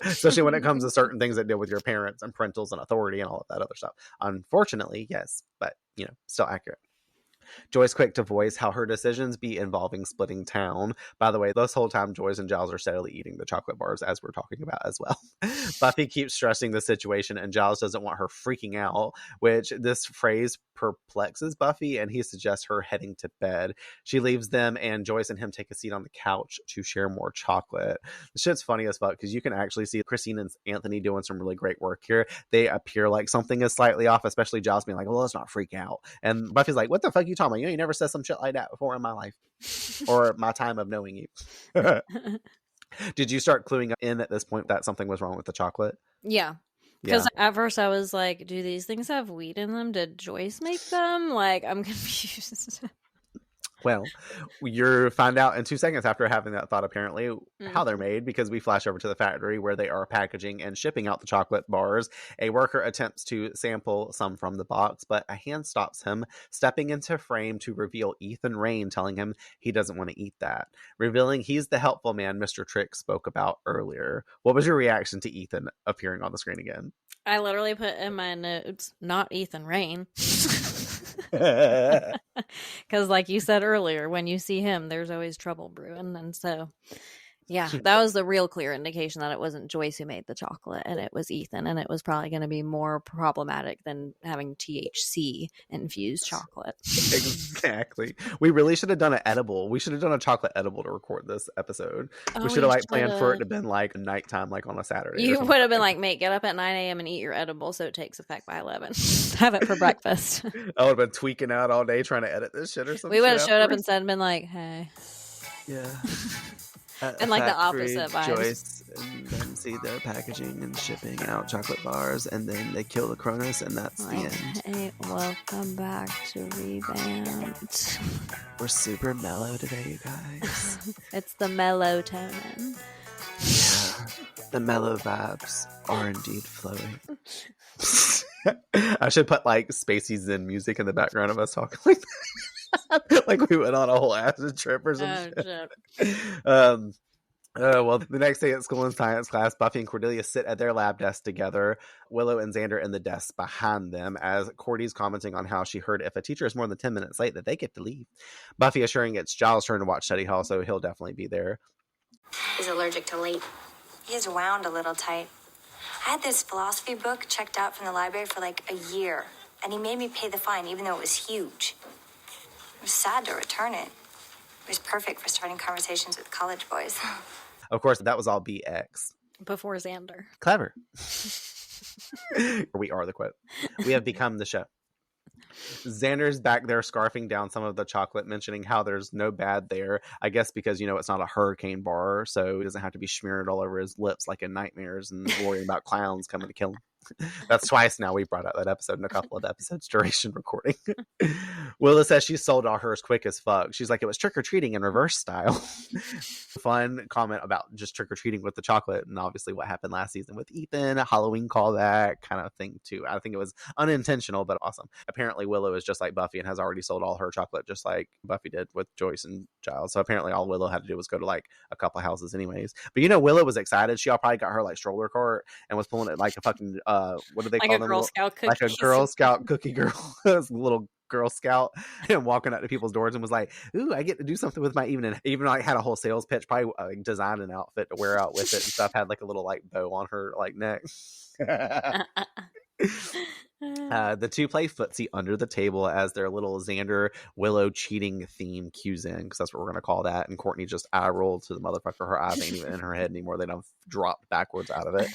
Especially when it comes to certain things that deal with your parents and parentals and authority and all of that other stuff. Unfortunately, yes, but still accurate. Joyce quick to voice how her decisions be involving splitting town. By the way, this whole time Joyce and Giles are steadily eating the chocolate bars, as we're talking about as well. Buffy keeps stressing the situation, and Giles doesn't want her freaking out, which this phrase perplexes Buffy, and he suggests her heading to bed. She leaves them, and Joyce and him take a seat on the couch to share more chocolate. The shit's funny as fuck because you can actually see Christine and Anthony doing some really great work here. They appear like something is slightly off, especially Giles being like, well, let's not freak out. And Buffy's like, what the fuck are you talking about? You never said some shit like that before in my life or my time of knowing you. Did you start cluing in at this point that something was wrong with the chocolate? Yeah. Because at first I was like, do these things have weed in them? Did Joyce make them? Like, I'm confused. Well, you'll find out in 2 seconds after having that thought, apparently, how they're made, because we flash over to the factory where they are packaging and shipping out the chocolate bars. A worker attempts to sample some from the box, but a hand stops him, stepping into frame to reveal Ethan Rayne, telling him he doesn't want to eat that, revealing he's the helpful man Mr. Trick spoke about earlier. What was your reaction to Ethan appearing on the screen again? I literally put in my notes, not Ethan Rayne. Because like you said earlier, when you see him, there's always trouble brewing. And so that was the real clear indication that it wasn't Joyce who made the chocolate, and it was Ethan, and it was probably going to be more problematic than having THC infused chocolate. Exactly. We really should have done an edible. We should have done a chocolate edible to record this episode. We should have planned for it to have been like nighttime, like on a Saturday. You would have been like, mate, get up at 9 a.m. and eat your edible so it takes effect by 11. Have it for breakfast. I would have been tweaking out all day trying to edit this shit or something. We would have showed up and been like, hey. Yeah. And like the opposite vibes. Joyce, and then see their packaging and shipping out chocolate bars, and then they kill the Cronus, and that's the end. Hey, welcome back to Revamped. We're super mellow today, you guys. It's the melatonin. Yeah, the mellow vibes are indeed flowing. I should put like Spacey Zen music in the background of us talking like that. Like we went on a whole acid trip or some shit. Well, the next day at school in science class, Buffy and Cordelia sit at their lab desk together, Willow and Xander in the desks behind them, as Cordy's commenting on how she heard if a teacher is more than 10 minutes late that they get to leave. Buffy assuring it's Giles' turn to watch study hall, so he'll definitely be there. He's allergic to late. He is wound a little tight. I had this philosophy book checked out from the library for like a year, and he made me pay the fine even though it was huge. It was sad to return it. It was perfect for starting conversations with college boys. Of course, that was all BX. Before Xander. Clever. We are the quote. We have become the show. Xander's back there scarfing down some of the chocolate, mentioning how there's no bad there. I guess because, it's not a hurricane bar, so he doesn't have to be smearing it all over his lips like in Nightmares and worrying about clowns coming to kill him. That's twice now we brought out that episode in a couple of episodes duration recording. Willa says she sold all hers quick as fuck. She's like, it was trick-or-treating in reverse style. Fun comment about just trick-or-treating with the chocolate, and obviously what happened last season with Ethan, a Halloween callback kind of thing too. I think it was unintentional, but awesome. Apparently Willow is just like Buffy and has already sold all her chocolate just like Buffy did with Joyce and Giles. So apparently all Willow had to do was go to like a couple houses anyways. But Willow was excited. She all probably got her like stroller cart and was pulling it like a fucking what do they call them? Girl Scout cookie. Like a Girl Scout cookie girl. Little Girl Scout, and walking out to people's doors and was like, ooh, I get to do something with my evening. Even though I had a whole sales pitch, probably designed an outfit to wear out with it and stuff, had like a little like bow on her like neck. The two play footsie under the table as their little Xander Willow cheating theme cues in, because that's what we're going to call that. And Courtney just eye rolled to the motherfucker. Her eyes ain't even in her head anymore. They don't dropped backwards out of it.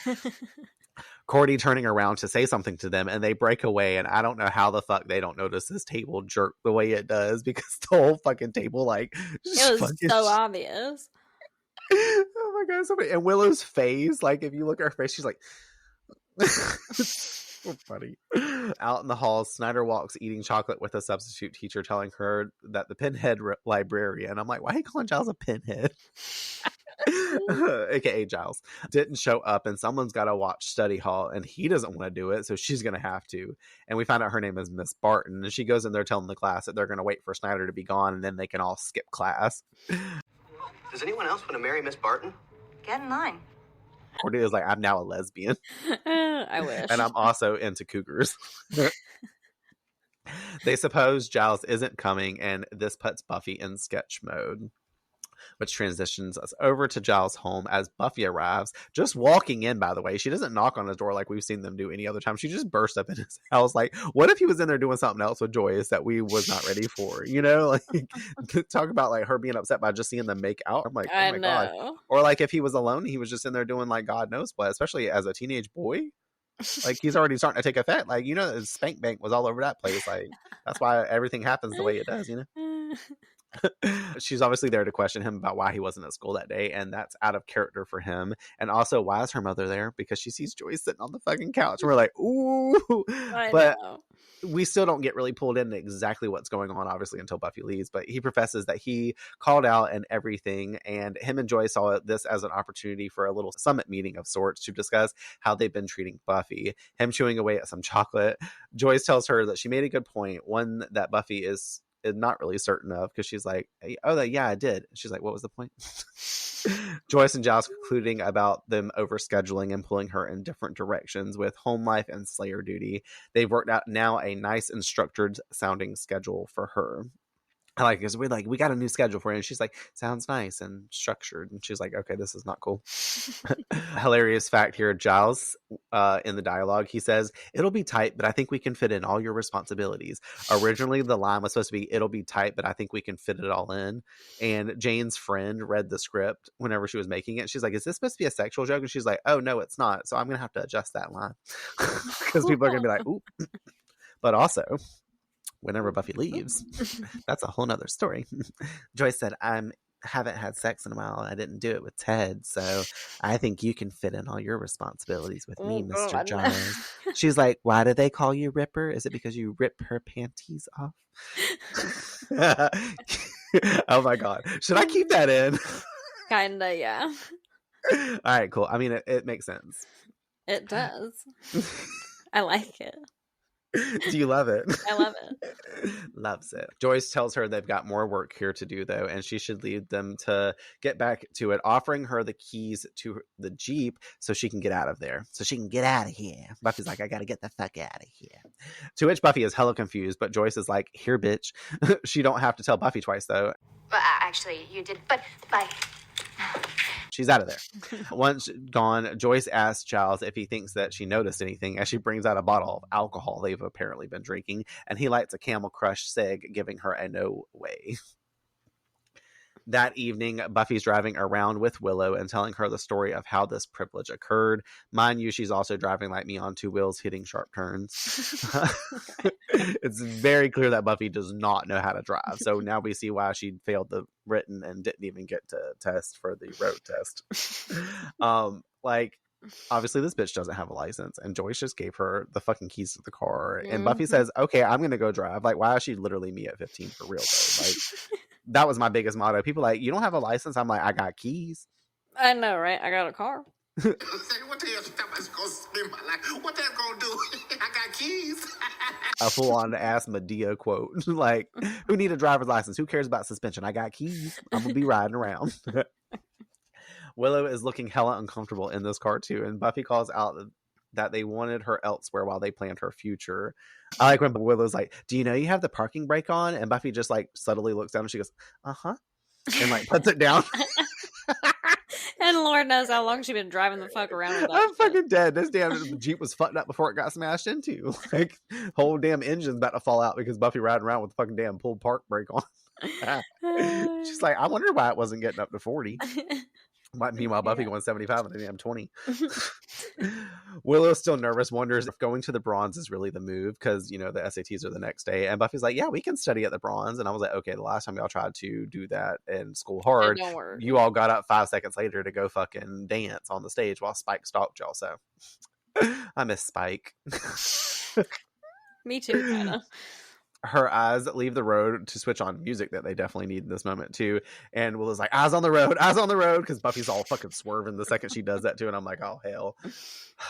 Cordy turning around to say something to them, and they break away, and I don't know how the fuck they don't notice this table jerk the way it does, because the whole fucking table, like, it was so obvious. Oh my god, and Willow's face, like, if you look at her face, she's like so funny. Out in the halls, Snyder walks eating chocolate with a substitute teacher, telling her that the pinhead librarian, I'm like, why are you calling Giles a pinhead? AKA Giles, didn't show up, and someone's got to watch study hall, and he doesn't want to do it, so she's gonna have to. And we find out her name is Miss Barton, and she goes in there telling the class that they're gonna wait for Snyder to be gone, and then they can all skip class. Does anyone else want to marry Miss Barton? Get in line. Cordelia's like, I'm now a lesbian. I wish. And I'm also into cougars. They suppose Giles isn't coming, and this puts Buffy in sketch mode, which transitions us over to Giles' home as Buffy arrives. Just walking in, by the way. She doesn't knock on his door like we've seen them do any other time. She just bursts up in his house. Like, what if he was in there doing something else with Joyce that we was not ready for? You know? Like, talk about, like, her being upset by just seeing them make out. I'm like, oh my god. Or, like, if he was alone, he was just in there doing, like, God knows what, especially as a teenage boy. Like, he's already starting to take effect. Like, you know, Spank Bank was all over that place. Like, that's why everything happens the way it does, you know? She's obviously there to question him about why he wasn't at school that day, and that's out of character for him. And also, why is her mother there? Because she sees Joyce sitting on the fucking couch, and we're like, ooh. But we still don't get really pulled into exactly what's going on, obviously, until Buffy leaves. But he professes that he called out and everything, and him and Joyce saw this as an opportunity for a little summit meeting of sorts to discuss how they've been treating Buffy. Him chewing away at some chocolate. Joyce tells her that she made a good point, one that Buffy is not really certain of, because she's like, oh, yeah, I did. She's like, what was the point? Joyce and Giles concluding about them overscheduling and pulling her in different directions with home life and Slayer duty. They've worked out now a nice and structured sounding schedule for her. I like it because we're like, we got a new schedule for you. And she's like, sounds nice and structured. And she's like, okay, this is not cool. Hilarious fact here, Giles, in the dialogue, he says, it'll be tight, but I think we can fit in all your responsibilities. Originally, the line was supposed to be, it'll be tight, but I think we can fit it all in. And Jane's friend read the script whenever she was making it. She's like, is this supposed to be a sexual joke? And she's like, oh, no, it's not. So I'm going to have to adjust that line. Because people are going to be like, ooh. But also, whenever Buffy leaves, that's a whole nother story. Joyce said, I haven't had sex in a while. I didn't do it with Ted, so I think you can fit in all your responsibilities with me, Mr. Giles. She's like, why do they call you Ripper? Is it because you rip her panties off? Oh my god. Should I keep that in? Kinda, yeah. All right, cool. I mean, it makes sense. It does. I like it. Do you love it? I love it. Loves it. Joyce tells her they've got more work here to do, though, and she should lead them to get back to it, offering her the keys to the Jeep so she can get out of there. So she can get out of here. Buffy's like, I gotta get the fuck out of here. To which Buffy is hella confused, but Joyce is like, here, bitch. She don't have to tell Buffy twice, though. Actually, you did, but bye. She's out of there. Once gone, Joyce asks Giles if he thinks that she noticed anything as she brings out a bottle of alcohol they've apparently been drinking, and he lights a Camel Crush cig, giving her a no way. That evening, Buffy's driving around with Willow and telling her the story of how this privilege occurred. Mind you, she's also driving like me on two wheels, hitting sharp turns. It's very clear that Buffy does not know how to drive. So now we see why she failed the written and didn't even get to test for the road test. Obviously this bitch doesn't have a license, and Joyce just gave her the fucking keys to the car. And Buffy says, okay, I'm going to go drive. Like, why is she literally me at 15 for real, though? Like, that was my biggest motto. People like, you don't have a license? I'm like, I got keys. I know, right? I got a car. What the hell somebody's gonna spend my life? What that gonna do? I got keys. A full-on ass Medea quote. Like, who need a driver's license? Who cares about suspension? I got keys. I'm gonna be riding around. Willow is looking hella uncomfortable in this car too, and Buffy calls out that they wanted her elsewhere while they planned her future. I like when Willow's like, do you know you have the parking brake on? And Buffy just like subtly looks down and she goes, uh-huh. And like puts it down. And Lord knows how long she's been driving the fuck around with that. I'm fucking dead. This damn Jeep was fucked up before it got smashed into. Like, whole damn engine's about to fall out because Buffy riding around with the fucking damn pulled park brake on. She's like, I wonder why it wasn't getting up to 40. Meanwhile, Buffy going 75 and I'm 20. Willow's still nervous, wonders if going to the Bronze is really the move because, the SATs are the next day. And Buffy's like, yeah, we can study at the Bronze. And I was like, okay, the last time y'all tried to do that in School Hard, you all got up 5 seconds later to go fucking dance on the stage while Spike stalked y'all. So I miss Spike. Me too, kind of. Her eyes leave the road to switch on music that they definitely need in this moment too. And Willow's like, eyes on the road, because Buffy's all fucking swerving the second she does that too. And I'm like, oh hell.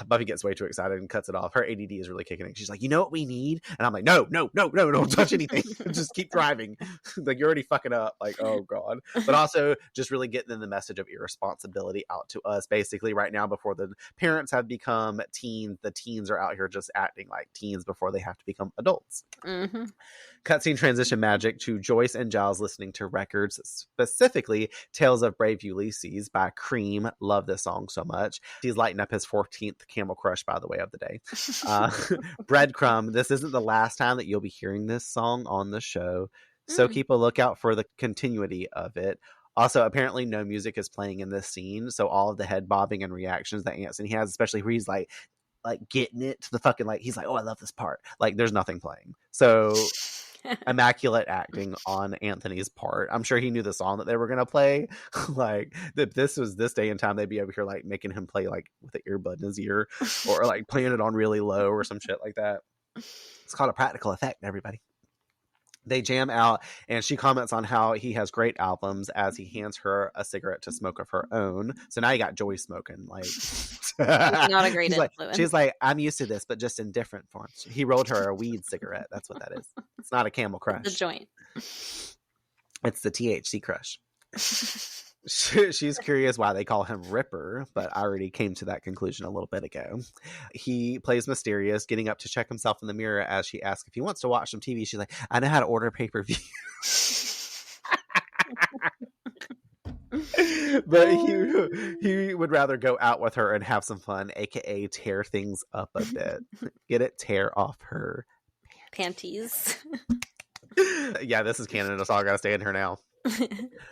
Buffy gets way too excited and cuts it off. Her ADD is really kicking in. She's like, you know what we need? And I'm like, no, don't touch anything. Just keep driving. Like, you're already fucking up. Like, oh God. But also just really getting the message of irresponsibility out to us. Basically right now, before the parents have become teens, the teens are out here just acting like teens before they have to become adults. Mm-hmm. Cutscene transition magic to Joyce and Giles listening to records, specifically Tales of Brave Ulysses by Cream. Love this song so much. He's lighting up his 14th Camel Crush, by the way, of the day. Breadcrumb, this isn't the last time that you'll be hearing this song on the show, so keep a lookout for the continuity of it. Also, apparently no music is playing in this scene, so all of the head bobbing and reactions that Anthony has, especially where he's like getting it to the fucking, like, he's like, oh, I love this part. Like, there's nothing playing. So immaculate acting on Anthony's part. I'm sure he knew the song that they were going to play. Like, that this was this day and time, they'd be over here, like, making him play, like, with the earbud in his ear or, like, playing it on really low or some shit like that. It's called a practical effect, everybody. They jam out, and she comments on how he has great albums as he hands her a cigarette to smoke of her own. So now you got Joy smoking. Like, not a great influence. She's like, I'm used to this, but just in different forms. He rolled her a weed cigarette. That's what that is. It's not a Camel Crush. The joint. It's the THC Crush. She's curious why they call him Ripper, but I already came to that conclusion a little bit ago. He plays mysterious, getting up to check himself in the mirror as she asks if he wants to watch some TV. She's like, I know how to order pay-per-view. But he would rather go out with her and have some fun, aka tear things up a bit. Get it? Tear off her panties. Yeah, this is canon. That's all I gotta stay in her now.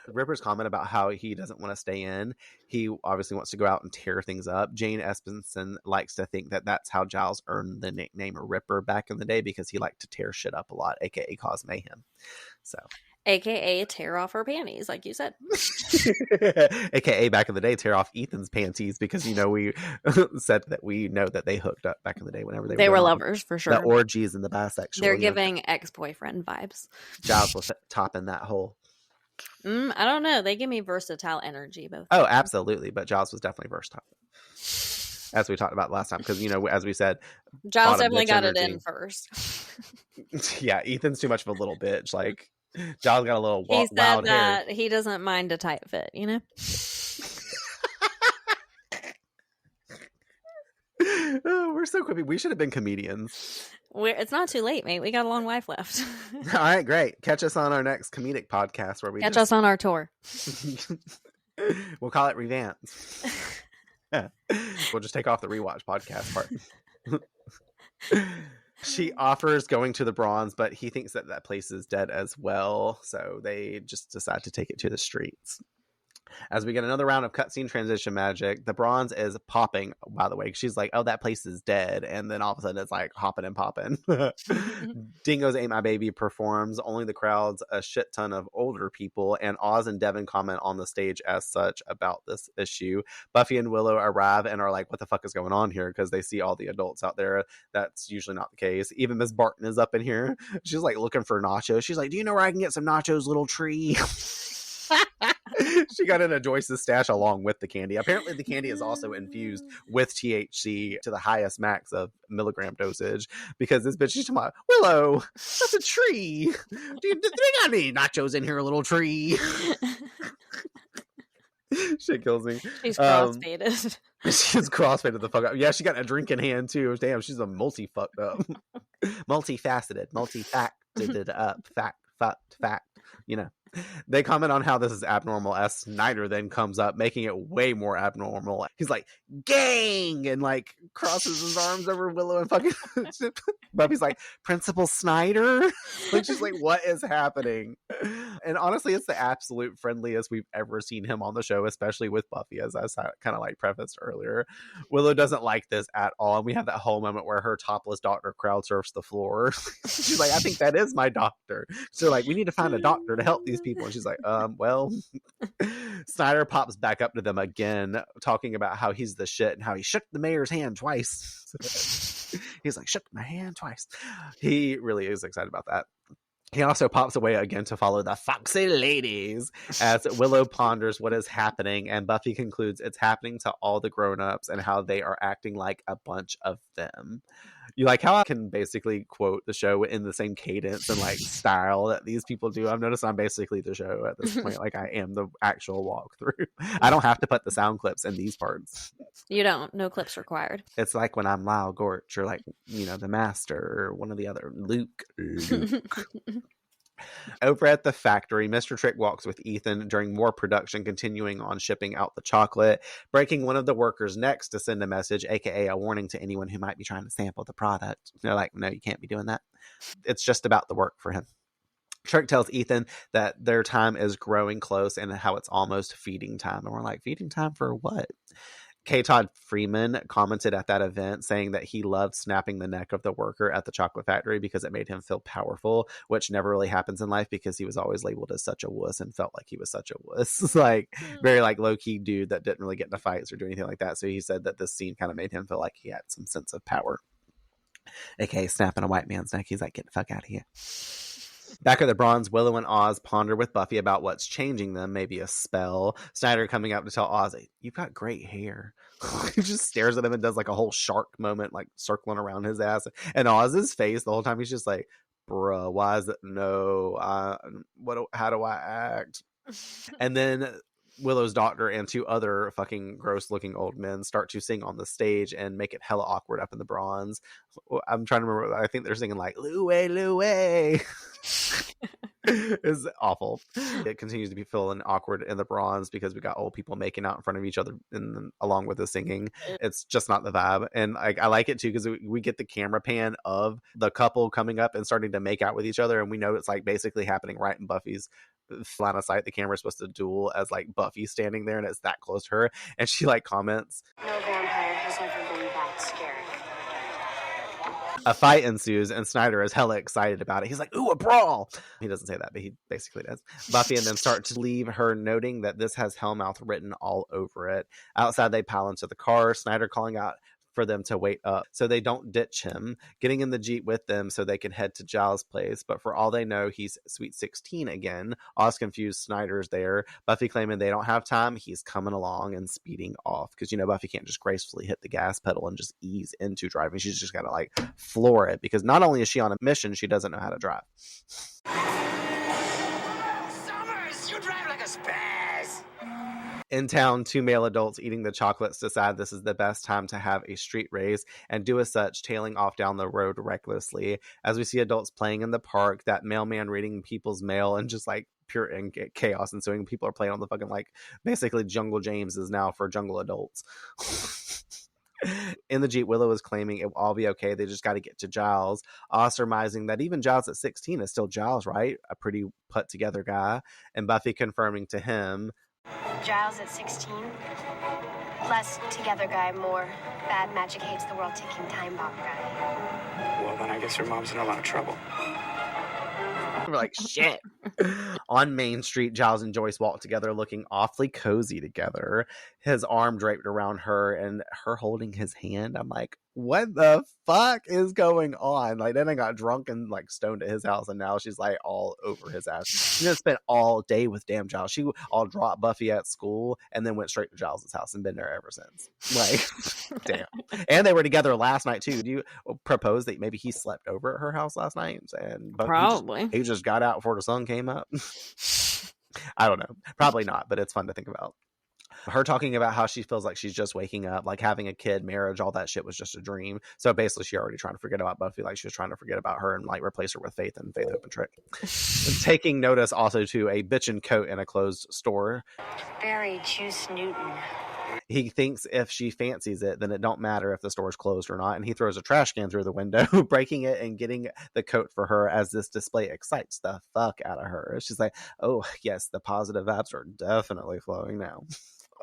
Ripper's comment about how he doesn't want to stay in. He obviously wants to go out and tear things up. Jane Espenson likes to think that that's how Giles earned the nickname Ripper back in the day, because he liked to tear shit up a lot, aka cause mayhem. So, aka tear off her panties, like you said. Aka back in the day, tear off Ethan's panties, because we said that we know that they hooked up back in the day whenever they were lovers for sure. The orgies and the bisexual. They're giving ex-boyfriend vibes. Giles was topping that hole. I don't know. They give me versatile energy, both. Oh, absolutely. But Giles was definitely versatile, as we talked about last time. Because, as we said, Giles definitely got it in first. Yeah, Ethan's too much of a little bitch. Like, Giles got a little he said wild that hair. He doesn't mind a tight fit, Oh, we're so quippy. We should have been comedians. It's not too late, mate. We got a long life left. All right, great. Catch us on our next comedic podcast where we catch us on our tour. We'll call it Revamped. We'll just take off the rewatch podcast part. She offers going to the Bronze, but he thinks that place is dead as well. So they just decide to take it to the streets. As we get another round of cutscene transition magic, the Bronze is popping, by the way. She's like, oh, that place is dead. And then all of a sudden it's like hopping and popping. Dingo's Ain't My Baby performs. Only the crowd's a shit ton of older people. And Oz and Devin comment on the stage as such about this issue. Buffy and Willow arrive and are like, what the fuck is going on here? Because they see all the adults out there. That's usually not the case. Even Miss Barton is up in here. She's like looking for nachos. She's like, do you know where I can get some nachos, little tree? She got in a Joyce's stash along with the candy. Apparently the candy is also infused with THC to the highest max of milligram dosage, because this bitch, she's talking about, Willow, that's a tree. Do you got any nachos in here, little tree? Shit kills me. She's crossfaded. She's crossfaded the fuck up. Yeah, she got a drink in hand too. Damn, she's a multi-fucked up. Multifaceted, multi-facted up. Fact. They comment on how this is abnormal as Snyder then comes up, making it way more abnormal. He's like, gang! And like crosses his arms over Willow and fucking Buffy's like, Principal Snyder? Like, she's like, what is happening? And honestly, it's the absolute friendliest we've ever seen him on the show, especially with Buffy, as I kind of like prefaced earlier. Willow doesn't like this at all. And we have that whole moment where her topless doctor crowd surfs the floor. She's like, I think that is my doctor. So like, we need to find a doctor to help these people. And she's like, well. Snyder pops back up to them again, talking about how he's the shit and how he shook the mayor's hand twice. He's like, shook my hand twice. He really is excited about that. He also pops away again to follow the foxy ladies as Willow ponders what is happening, and Buffy concludes it's happening to all the grown-ups and how they are acting like a bunch of them. You like how I can basically quote the show in the same cadence and like style that these people do. I've noticed I'm basically the show at this point. Like I am the actual walkthrough. I don't have to put the sound clips in these parts. You don't. No clips required. It's like when I'm Lyle Gorch or like, you know, the Master or one of the other Luke. Over at the factory, Mr. Trick walks with Ethan during more production, continuing on shipping out the chocolate, breaking one of the workers' necks to send a message, aka a warning to anyone who might be trying to sample the product. They're like, no, you can't be doing that. It's just about the work for him. Trick tells Ethan that their time is growing close and how it's almost feeding time. And we're like, feeding time for what? Todd Freeman commented at that event saying that he loved snapping the neck of the worker at the chocolate factory because it made him feel powerful, which never really happens in life because he was always labeled as such a wuss and felt like he was such a wuss. Like very like low-key dude that didn't really get into fights or do anything like that. So he said that this scene kind of made him feel like he had some sense of power. AKA snapping a white man's neck. He's like, get the fuck out of here. Back at the Bronze, Willow and Oz ponder with Buffy about what's changing them, maybe a spell. Snyder coming up to tell Oz, you've got great hair. He just stares at him and does like a whole shark moment, like circling around his ass. And Oz's face the whole time, he's just like, bruh, why is it? No, how do I act? And then Willow's doctor and two other fucking gross looking old men start to sing on the stage and make it hella awkward up in the Bronze. I'm trying to remember. I think they're singing like Louie, Louie. It's awful. It continues to be feeling awkward in the Bronze because we got old people making out in front of each other along with the singing. It's just not the vibe. And I like it too because we get the camera pan of the couple coming up and starting to make out with each other, and we know it's like basically happening right in Buffy's line of sight. The camera's supposed to duel as like Buffy standing there and it's that close to her, and she like comments, No vampire has ever been that scary. A fight ensues and Snyder is hella excited about it. He's like, ooh, a brawl. He doesn't say that, but he basically does. Buffy and them start to leave, her noting that this has Hellmouth written all over it. Outside they pile into the car, Snyder calling out for them to wait up so they don't ditch him, getting in the Jeep with them so they can head to Giles' place. But for all they know, he's Sweet 16 again. Oz confused, Snyder's there. Buffy claiming they don't have time. He's coming along and speeding off because, you know, Buffy can't just gracefully hit the gas pedal and just ease into driving. She's just got to like floor it because not only is she on a mission, she doesn't know how to drive. Summers, you drive like a spaz. In town, two male adults eating the chocolates decide this is the best time to have a street race and do as such, tailing off down the road recklessly. As we see adults playing in the park, that mailman reading people's mail, and just like pure chaos ensuing. People are playing on the fucking like basically Jungle James is now for jungle adults. In the Jeep, Willow is claiming it will all be okay. They just got to get to Giles. Surmising that even Giles at 16 is still Giles, right? A pretty put together guy. And Buffy confirming to him, Giles at 16. Less together guy, more bad magic hates the world ticking time bomb guy. Well, then I guess her mom's in a lot of trouble. we're like, shit. On Main Street, Giles and Joyce walk together looking awfully cozy together. His arm draped around her and her holding his hand. I'm like, what the fuck is going on? Like, then I got drunk and like stoned at his house, and now she's like all over his ass. She just spent all day with damn Giles. She all dropped Buffy at school and then went straight to Giles' house and been there ever since. Like, damn. And they were together last night too. Do you propose that maybe he slept over at her house last night? And probably he just got out before the sun came up. I don't know. Probably not, but it's fun to think about. Her talking about how she feels like she's just waking up, like having a kid, marriage, all that shit was just a dream. So basically she already trying to forget about Buffy, like she was trying to forget about her and like replace her with Faith and Faith Hope and Trick. Taking notice also to a bitchin' coat in a closed store. Barry Juice Newton. He thinks if she fancies it, then it don't matter if the store's closed or not. And he throws a trash can through the window, breaking it and getting the coat for her as this display excites the fuck out of her. She's like, oh, yes, the positive vibes are definitely flowing now.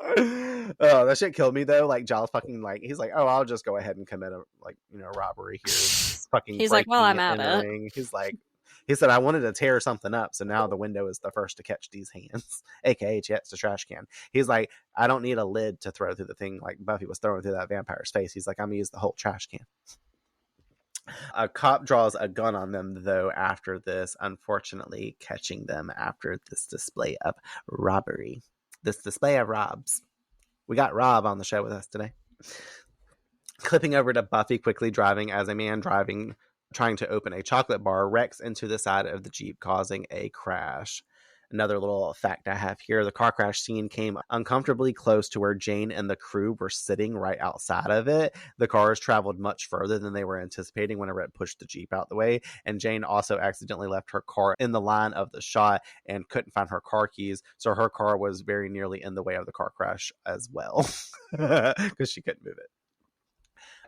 Oh, that shit killed me though. Like Giles fucking like, he's like, oh, I'll just go ahead and commit a robbery here. Fucking he's like, well, I'm at it. He's like, he said, I wanted to tear something up, so now the window is the first to catch these hands, aka it's a trash can. He's like, I don't need a lid to throw through the thing like Buffy was throwing through that vampire's face. He's like, I'm gonna use the whole trash can. A cop draws a gun on them though after this, unfortunately catching them after this display of robbery. This display of robs. We got Rob on the show with us today. Clipping over to Buffy quickly driving as a man trying to open a chocolate bar wrecks into the side of the Jeep, causing a crash. Another little fact I have here, the car crash scene came uncomfortably close to where Jane and the crew were sitting right outside of it. The cars traveled much further than they were anticipating whenever it pushed the Jeep out the way. And Jane also accidentally left her car in the line of the shot and couldn't find her car keys. So her car was very nearly in the way of the car crash as well, because she couldn't move it.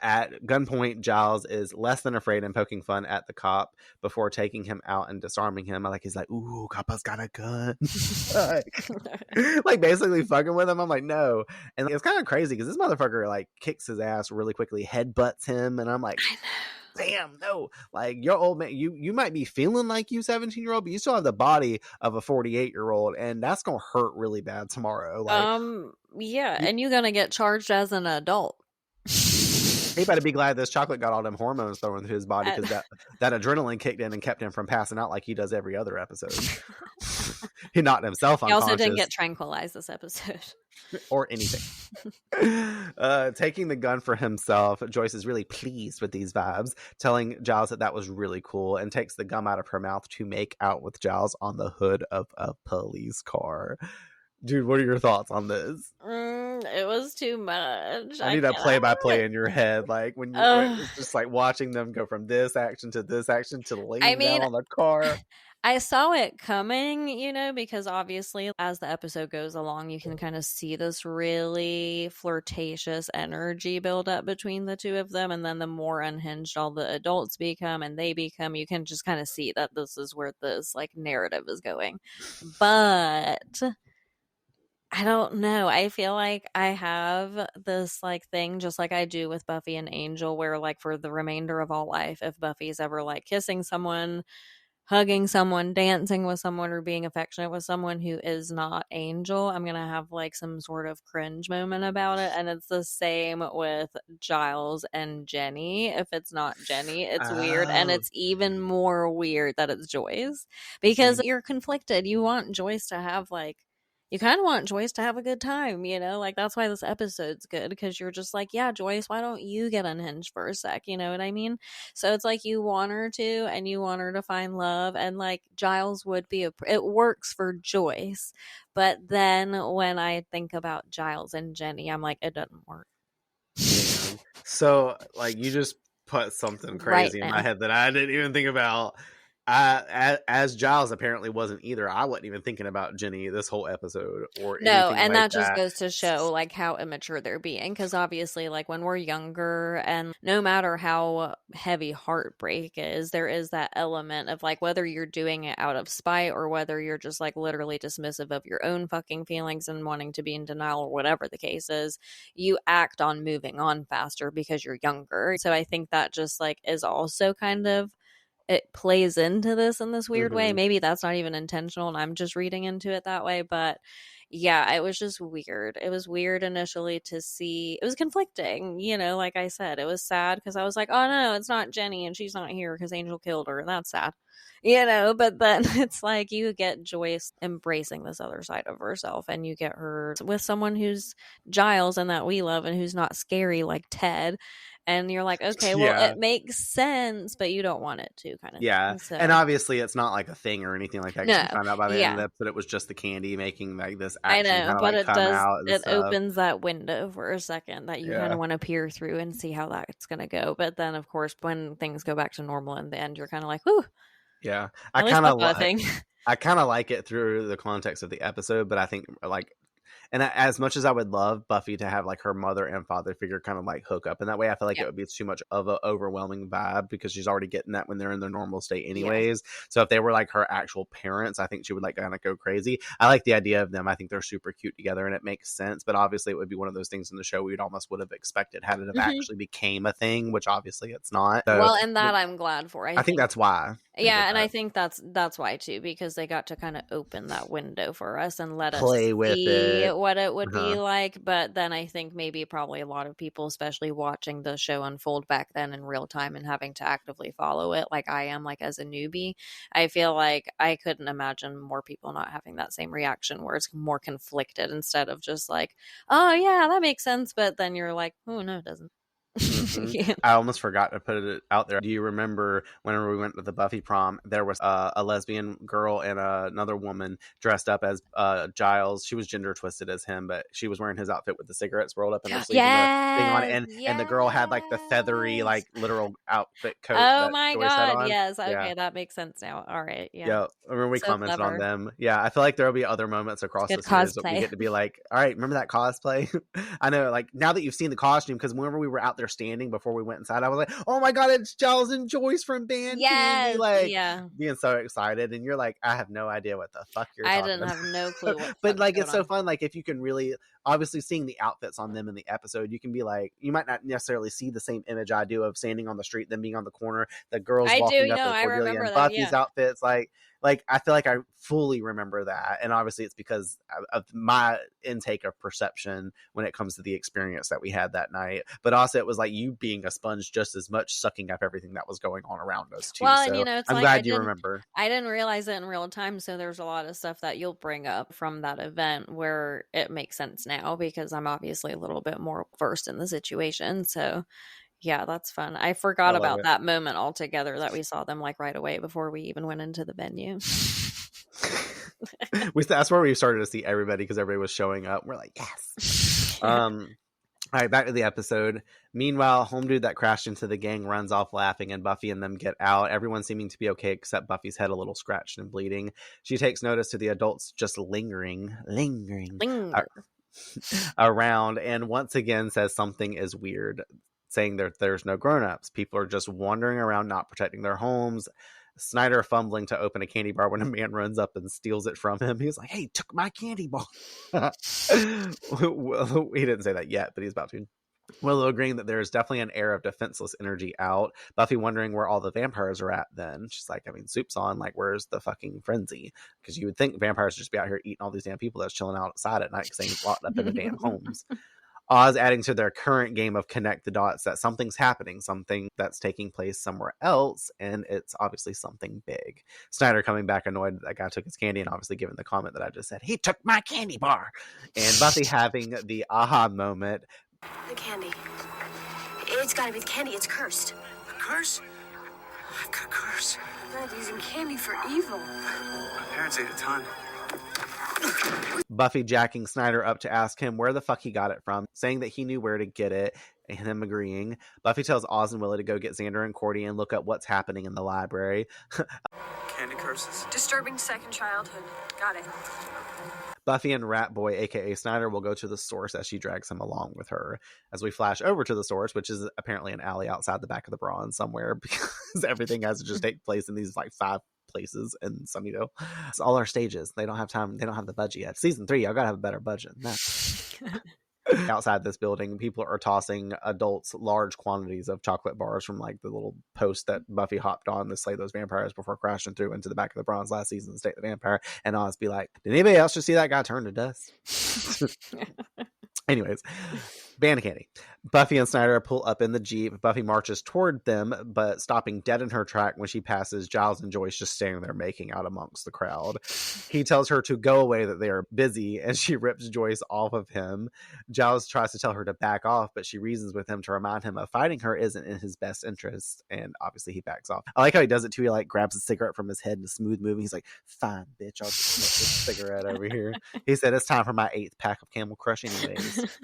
At gunpoint, Giles is less than afraid and poking fun at the cop before taking him out and disarming him. Like he's like, ooh, Coppa's got a gun. like basically fucking with him. I'm like, no. And it's kind of crazy because this motherfucker like kicks his ass really quickly, headbutts him. And I'm like, damn, no. Like your old man, you might be feeling like you 17-year-old, but you still have the body of a 48-year-old. And that's going to hurt really bad tomorrow. Like, yeah. And you're going to get charged as an adult. He better be glad this chocolate got all them hormones thrown through his body because that adrenaline kicked in and kept him from passing out like he does every other episode. He knocked himself unconscious. He also didn't get tranquilized this episode. Or anything. Taking the gun for himself, Joyce is really pleased with these vibes, telling Giles that was really cool and takes the gum out of her mouth to make out with Giles on the hood of a police car. Dude, what are your thoughts on this? It was too much. I need a play-by-play in your head, like when it's just like watching them go from this action to laying down on the car. I saw it coming, because obviously as the episode goes along, you can kind of see this really flirtatious energy build up between the two of them. And then the more unhinged all the adults become and they become, you can just kind of see that this is where this like narrative is going. But I don't know. I feel like I have this like thing just like I do with Buffy and Angel where like for the remainder of all life, if Buffy's ever like kissing someone, hugging someone, dancing with someone, or being affectionate with someone who is not Angel, I'm going to have like some sort of cringe moment about it. And it's the same with Giles and Jenny. If it's not Jenny, it's weird. And it's even more weird that it's Joyce because you're conflicted. You want Joyce to have like, you kind of want Joyce to have a good time, like that's why this episode's good because you're just like, yeah, Joyce, why don't you get unhinged for a sec? You know what I mean? So it's like you want her to and you want her to find love and like Giles would be it works for Joyce. But then when I think about Giles and Jenny, I'm like, it doesn't work. So like you just put something crazy in my head that I didn't even think about. As Giles apparently wasn't either. I wasn't even thinking about Jenny this whole episode or no, and like that just goes to show like how immature they're being because obviously like when we're younger and no matter how heavy heartbreak is, there is that element of like whether you're doing it out of spite or whether you're just like literally dismissive of your own fucking feelings and wanting to be in denial or whatever the case is, you act on moving on faster because you're younger. So I think that just like is also kind of it plays into this in this weird way. Maybe that's not even intentional and I'm just reading into it that way. But yeah, it was just weird. It was weird initially to see. It was conflicting, like I said. It was sad because I was like, oh no, it's not Jenny and she's not here because Angel killed her. And that's sad, but then it's like you get Joyce embracing this other side of herself and you get her with someone who's Giles and that we love and who's not scary like Ted. and you're like, okay, well, it makes sense, but you don't want it to, kind of yeah thing, so. And obviously it's not like a thing or anything like that. No, you found out by the end of the episode it was just the candy making like this action kind of but like it come does, out and it stuff. opens that window for a second that you kind of want to peer through and see how that's going to go. But then of course when things go back to normal in the end, you're kind of like, whew. Yeah, I kind of like it through the context of the episode, but I think like, and as much as I would love Buffy to have like her mother and father figure kind of like hook up in that way, I feel like it would be too much of an overwhelming vibe because she's already getting that when they're in their normal state anyways. So if they were like her actual parents, I think she would like kind of go crazy. I like the idea of them. I think they're super cute together and it makes sense, but obviously it would be one of those things in the show we'd almost would have expected had it have actually became a thing, which obviously it's not. So, well, and that I'm glad for. I think that's why. And I think that's why too, because they got to kind of open that window for us and let play us with see it. what it would be like. But then I think maybe probably a lot of people, especially watching the show unfold back then in real time and having to actively follow it like I am, like as a newbie, I feel like I couldn't imagine more people not having that same reaction where it's more conflicted instead of just like, oh yeah, that makes sense, but then you're like, oh no, it doesn't. I almost forgot to put it out there. Do you remember whenever we went to the Buffy prom, there was a lesbian girl and another woman dressed up as Giles. She was gender twisted as him, but she was wearing his outfit with the cigarettes rolled up in her sleeve and the thing on, and the girl had like the feathery like literal outfit coat. Oh my Joyce had god, on. yes. Okay, that makes sense now. All right, I remember we commented on them. I feel like there'll be other moments across the series that we get to be like, all right, remember that cosplay? I know, like now that you've seen the costume, because whenever we were out there standing before we went inside, I was like, oh my god, it's Giles and Joyce from Band Candy, like being so excited, and you're like, I have no idea what the fuck you're talking about. I didn't have no clue what but like it's so fun, like if you can really obviously seeing the outfits on them in the episode, you can be like, you might not necessarily see the same image I do of standing on the street, them being on the corner, the girls walking up in Cordelia and Buffy's outfits, like I feel like I fully remember that. And obviously it's because of my intake of perception when it comes to the experience that we had that night. But also it was like you being a sponge just as much, sucking up everything that was going on around us too. Well, so and it's I'm like, glad you remember. I didn't realize it in real time. So there's a lot of stuff that you'll bring up from that event where it makes sense now because I'm obviously a little bit more versed in the situation. So yeah, that's fun. I forgot about that moment altogether that we saw them like right away before we even went into the venue. That's where we started to see everybody because everybody was showing up. We're like, yes. All right, back to the episode. Meanwhile, home dude that crashed into the gang runs off laughing and Buffy and them get out. Everyone seeming to be okay except Buffy's head a little scratched and bleeding. She takes notice to the adults just lingering around and once again says something is weird, saying there's no grown-ups. People are just wandering around not protecting their homes. Snyder fumbling to open a candy bar when a man runs up and steals it from him. He's like, hey, took my candy bar. Well, he didn't say that yet, but he's about to. Willow agreeing that there's definitely an air of defenseless energy out. Buffy wondering where all the vampires are at then. She's like, I mean, soup's on. Like, where's the fucking frenzy? Because you would think vampires would just be out here eating all these damn people that's chilling outside at night because they ain't locked up in the damn homes. Oz adding to their current game of connect the dots that something's happening, something that's taking place somewhere else, and it's obviously something big. Snyder coming back annoyed that guy took his candy and obviously giving the comment that I just said, he took my candy bar. And Buffy having the aha moment. The candy. It's gotta be the candy. It's cursed. A curse? I've got a curse. They're using candy for evil. My parents ate a ton. Buffy jacking Snyder up to ask him where the fuck he got it from, saying that he knew where to get it, and him agreeing. Buffy tells Oz and Willow to go get Xander and Cordy and look up what's happening in the library. Candy curses. Disturbing second childhood. Got it. Buffy and Rat Boy, aka Snyder, will go to the source as she drags him along with her. As we flash over to the source, which is apparently an alley outside the back of the Bronze somewhere, because everything has to just take place in these like 5 places in Sunnydale. It's all our stages. They don't have time. They don't have the budget yet. Season 3, y'all gotta have a better budget than that. Outside this building, people are tossing adults large quantities of chocolate bars from like the little post that Buffy hopped on to slay those vampires before crashing through into the back of the Bronze last season to State the Vampire. And Oz be like, did anybody else just see that guy turn to dust? Anyways, Band of candy. Buffy and Snyder pull up in the Jeep. Buffy marches toward them, but stopping dead in her track when she passes Giles and Joyce just standing there making out amongst the crowd. He tells her to go away, that they are busy, and she rips Joyce off of him. Giles tries to tell her to back off, but she reasons with him to remind him of fighting her isn't in his best interest, and obviously he backs off. I like how he does it too. He like grabs a cigarette from his head in a smooth moving. He's like, fine, bitch, I'll just smoke this cigarette over here. He said, it's time for my 8th pack of Camel Crush anyways.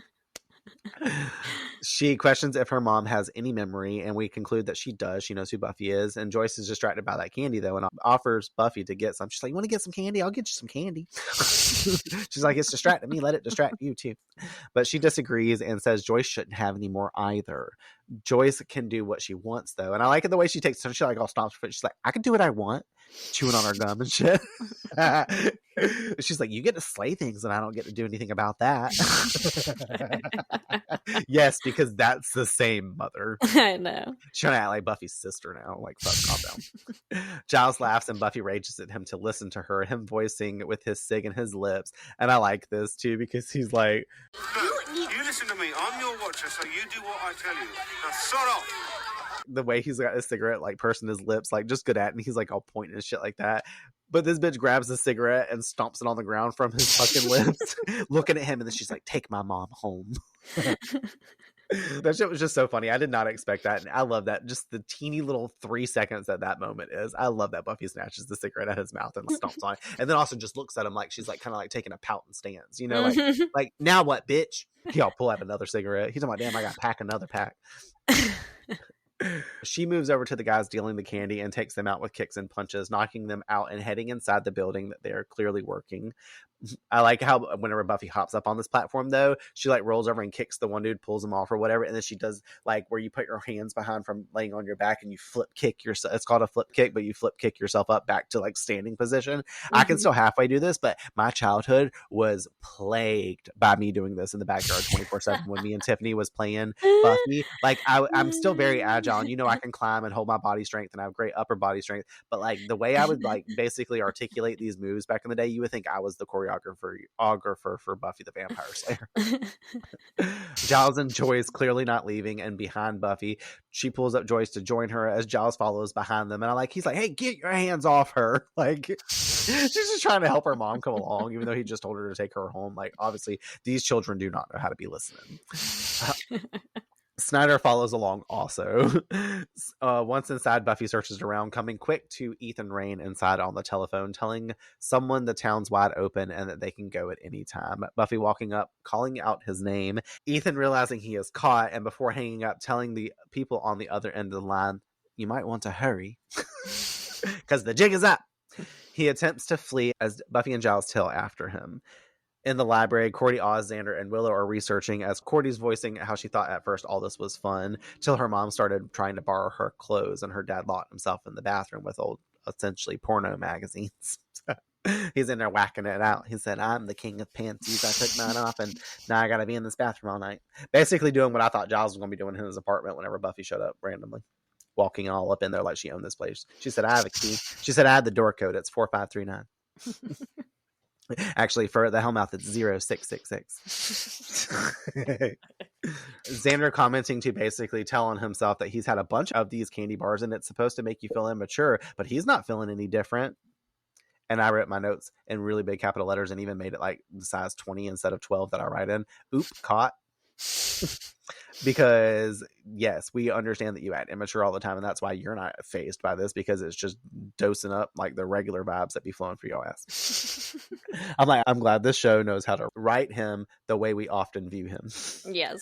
She questions if her mom has any memory, and we conclude that she does. She knows who Buffy is, and Joyce is distracted by that candy though, and offers Buffy to get some. She's like, you want to get some candy? I'll get you some candy. She's like, it's distracting me, let it distract you too. But she disagrees and says Joyce shouldn't have any more either. Joyce can do what she wants though, and I like it the way she takes. She like all stomps her foot. She's like, I can do what I want, chewing on her gum and shit. She's like, you get to slay things and I don't get to do anything about that. Yes, because that's the same mother. I know. She's trying to act like Buffy's sister now. Like, fuck, calm down. Giles laughs and Buffy rages at him to listen to her, him voicing with his cig in his lips. And I like this too, because he's like, You listen to me. I'm your watcher, so you do what I tell you. Now, sod off. the way he's got his cigarette like pursing his lips, like just good at it, and he's like all pointing and shit like that. But this bitch grabs the cigarette and stomps it on the ground from his fucking lips, looking at him, and then she's like, take my mom home. That shit was just so funny. I did not expect that, and I love that. Just the teeny little 3 seconds that moment is. I love that Buffy snatches the cigarette out of his mouth and stomps on it, and then also just looks at him like she's like kind of like taking a pouting stance, you know, like now what, bitch? He'll pull out another cigarette. He's like, damn, I got to pack another pack. She moves over to the guys dealing the candy and takes them out with kicks and punches, knocking them out and heading inside the building that they are clearly working. I like how whenever Buffy hops up on this platform, though, she like rolls over and kicks the one dude, pulls him off or whatever, and then she does like where you put your hands behind from laying on your back and you flip kick yourself. It's called a flip kick, but you flip kick yourself up back to like standing position. I can still halfway do this, but my childhood was plagued by me doing this in the backyard 24/7 when me and Tiffany was playing Buffy. Like I'm still very agile, and you know I can climb and hold my body strength, and I have great upper body strength. But like the way I would like basically articulate these moves back in the day, you would think I was the choreographer for Buffy the Vampire Slayer. Giles and Joyce clearly not leaving, and behind Buffy, she pulls up Joyce to join her as Giles follows behind them. And he's like, hey, get your hands off her. Like, she's just trying to help her mom come along, even though he just told her to take her home. Like, obviously, these children do not know how to be listening. Snyder follows along also. Once inside, Buffy searches around, coming quick to Ethan Rayne inside on the telephone, telling someone the town's wide open and that they can go at any time. Buffy walking up, calling out his name. Ethan realizing he is caught, and before hanging up, telling the people on the other end of the line, you might want to hurry, because the jig is up. He attempts to flee as Buffy and Giles tail after him. In the library, Cordy, Oz, Xander, and Willow are researching, as Cordy's voicing how she thought at first all this was fun, till her mom started trying to borrow her clothes, and her dad locked himself in the bathroom with old, essentially, porno magazines. He's in there whacking it out. He said, I'm the king of panties. I took mine off, and now I gotta be in this bathroom all night. Basically doing what I thought Giles was going to be doing in his apartment whenever Buffy showed up randomly. Walking all up in there like she owned this place. She said, I have a key. She said, I had the door code. It's 4539. Actually, for the Hellmouth, it's 0666. Xander commenting to basically telling himself that he's had a bunch of these candy bars and it's supposed to make you feel immature, but he's not feeling any different. And I wrote my notes in really big capital letters and even made it like the size 20 instead of 12 that I write in. Oop, caught. Because yes, we understand that you act immature all the time, and that's why you're not fazed by this, because it's just dosing up like the regular vibes that be flowing for your ass. I'm glad this show knows how to write him the way we often view him. Yes.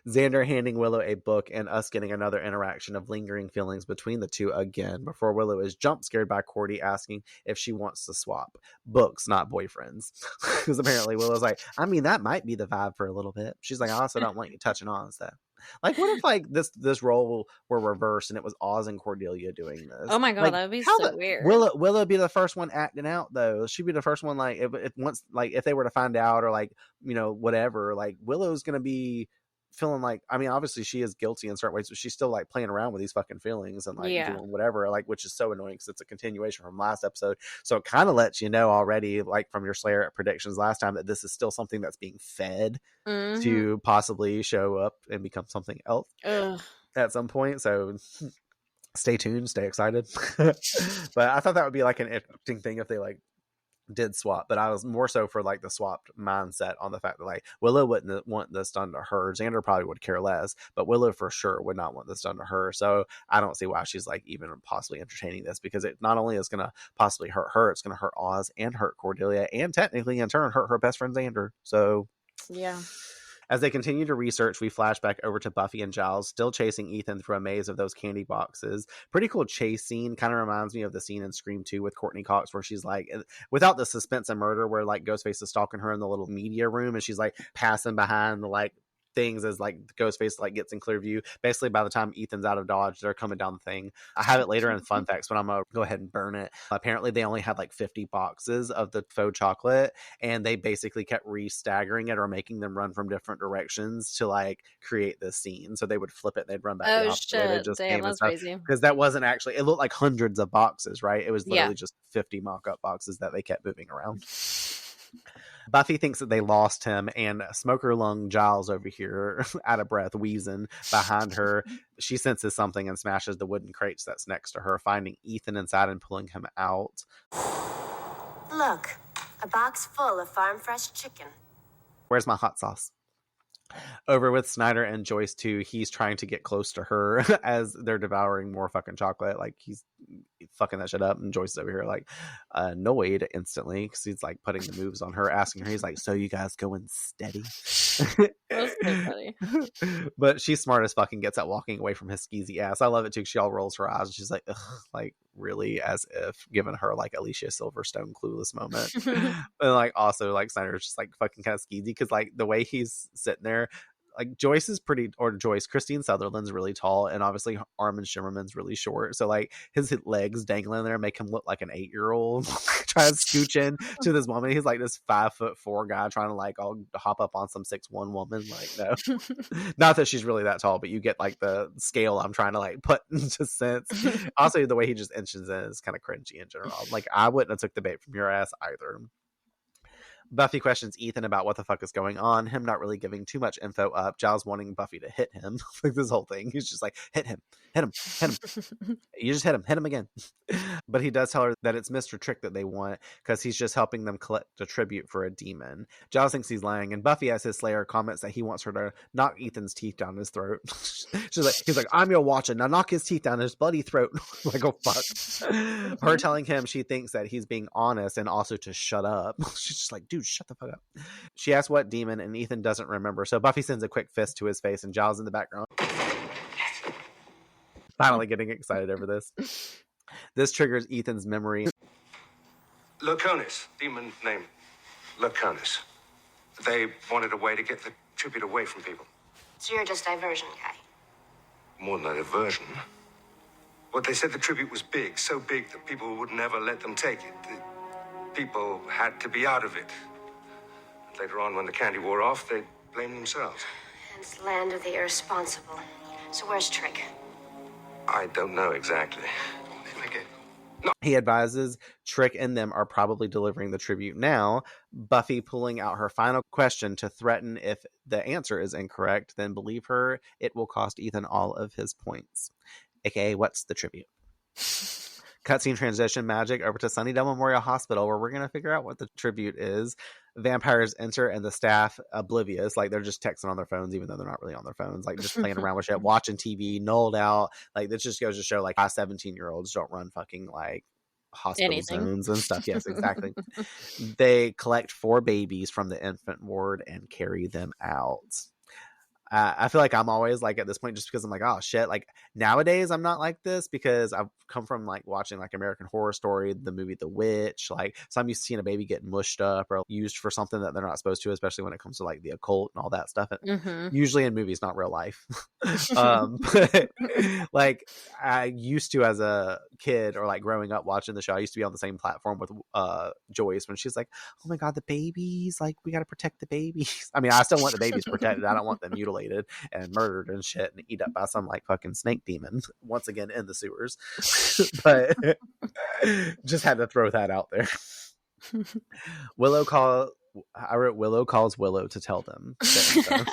Xander handing Willow a book, and us getting another interaction of lingering feelings between the two again, before Willow is jump scared by Cordy asking if she wants to swap books, not boyfriends. Because apparently Willow's like, I mean, that might be the vibe for a little bit. She's like, I also don't want you touching on stuff. Like, what if like this role were reversed and it was Oz and Cordelia doing this? Oh my god, like, that would be so weird. Willow be the first one acting out though? She'd be the first one, like if once, like if they were to find out, or like, you know, whatever, like Willow's gonna be feeling like, I mean, obviously she is guilty in certain ways, but she's still like playing around with these fucking feelings and like doing whatever, like, which is so annoying because it's a continuation from last episode. So it kind of lets you know already, like from your Slayer predictions last time, that this is still something that's being fed to possibly show up and become something else at some point. So stay tuned, stay excited. But I thought that would be like an interesting thing if they like did swap, but I was more so for like the swapped mindset on the fact that like Willow wouldn't want this done to her. Xander probably would care less, but Willow for sure would not want this done to her. So I don't see why she's like even possibly entertaining this, because it not only is going to possibly hurt her, it's going to hurt Oz and hurt Cordelia, and technically in turn hurt her best friend Xander. So yeah. As they continue to research, we flash back over to Buffy and Giles, still chasing Ethan through a maze of those candy boxes. Pretty cool chase scene. Kind of reminds me of the scene in Scream 2 with Courtney Cox, where she's like, without the suspense and murder, where like Ghostface is stalking her in the little media room, and she's like passing behind the like things as like Ghostface like gets in clear view. Basically, by the time Ethan's out of Dodge, they're coming down the thing. I have it later in fun facts, but I'm gonna go ahead and burn it. Apparently they only had like 50 boxes of the faux chocolate, and they basically kept re-staggering it or making them run from different directions to like create this scene. So they would flip it, they'd run back the opposite way they just came, that's crazy. Because that wasn't actually, it looked like hundreds of boxes, right? It was literally just 50 mock-up boxes that they kept moving around. Buffy thinks that they lost him, and Smoker Lung Giles over here, out of breath, wheezing behind her. She senses something and smashes the wooden crates that's next to her, finding Ethan inside and pulling him out. Look, a box full of farm fresh chicken. Where's my hot sauce? Over with Snyder and Joyce too, he's trying to get close to her as they're devouring more fucking chocolate. Like he's fucking that shit up, and Joyce is over here like annoyed instantly because he's like putting the moves on her, asking her, he's like, so you guys going steady? That was so funny. But she's smart as fucking, gets out walking away from his skeezy ass. I love it too. She all rolls her eyes and she's like, ugh, like really, as if giving her like Alicia Silverstone clueless moment. And like also like Snyder's just like fucking kind of skeezy because like the way he's sitting there, like Joyce is pretty, or Joyce, Christine Sutherland's really tall, and obviously Armin Shimmerman's really short. So like his legs dangling there make him look like an 8-year-old trying to scooch in to this woman. He's like this 5'4" guy trying to like all hop up on some 6'1" woman. Like no, not that she's really that tall, but you get like the scale I'm trying to like put into sense. Also, the way he just inches in is kind of cringy in general. Like I wouldn't have took the bait from your ass either. Buffy questions Ethan about what the fuck is going on, him not really giving too much info up, Giles wanting Buffy to hit him. Like this whole thing, he's just like, hit him. You just hit him again. But he does tell her that it's Mr. Trick that they want because he's just helping them collect a tribute for a demon. Giles thinks he's lying, and Buffy, as his Slayer, comments that he wants her to knock Ethan's teeth down his throat. He's like, I'm your watcher, now knock his teeth down his bloody throat. Like, oh fuck. Her telling him she thinks that he's being honest and also to shut up. She's just like, dude, shut the fuck up. She asks what demon, and Ethan doesn't remember, so Buffy sends a quick fist to his face, and Giles in the background finally getting excited over this. This triggers Ethan's memory. Iokonis, demon name Iokonis. They wanted a way to get the tribute away from people. So you're just diversion guy. More than a diversion. What they said, the tribute was big, so big that people would never let them take it. The people had to be out of it. And later on, when the candy wore off, they blamed themselves. It's land of the irresponsible. So where's Trick? I don't know exactly. He advises Trick and them are probably delivering the tribute now. Buffy pulling out her final question to threaten if the answer is incorrect, then believe her, it will cost Ethan all of his points. AKA, what's the tribute? Cutscene transition magic over to Sunnydale Memorial Hospital, where we're going to figure out what the tribute is. Vampires enter and the staff oblivious, like they're just texting on their phones, even though they're not really on their phones, like just playing around with shit, watching TV, nulled out. Like this just goes to show like 17-year-olds don't run fucking like hospital zones and stuff. Yes, exactly. They collect 4 babies from the infant ward and carry them out. I feel like I'm always like at this point just because I'm like, oh shit, like nowadays I'm not like this because I've come from like watching like American Horror Story, the movie The Witch, like so I'm used to seeing a baby getting mushed up or used for something that they're not supposed to, especially when it comes to like the occult and all that stuff. Usually in movies, not real life. But like I used to as a kid or like growing up watching the show, I used to be on the same platform with Joyce when she's like, oh my God, the babies, like we got to protect the babies. I mean, I still want the babies protected. I don't want them mutilated and murdered and shit and eat up by some like fucking snake demon once again in the sewers. But just had to throw that out there. Willow calls Willow to tell them the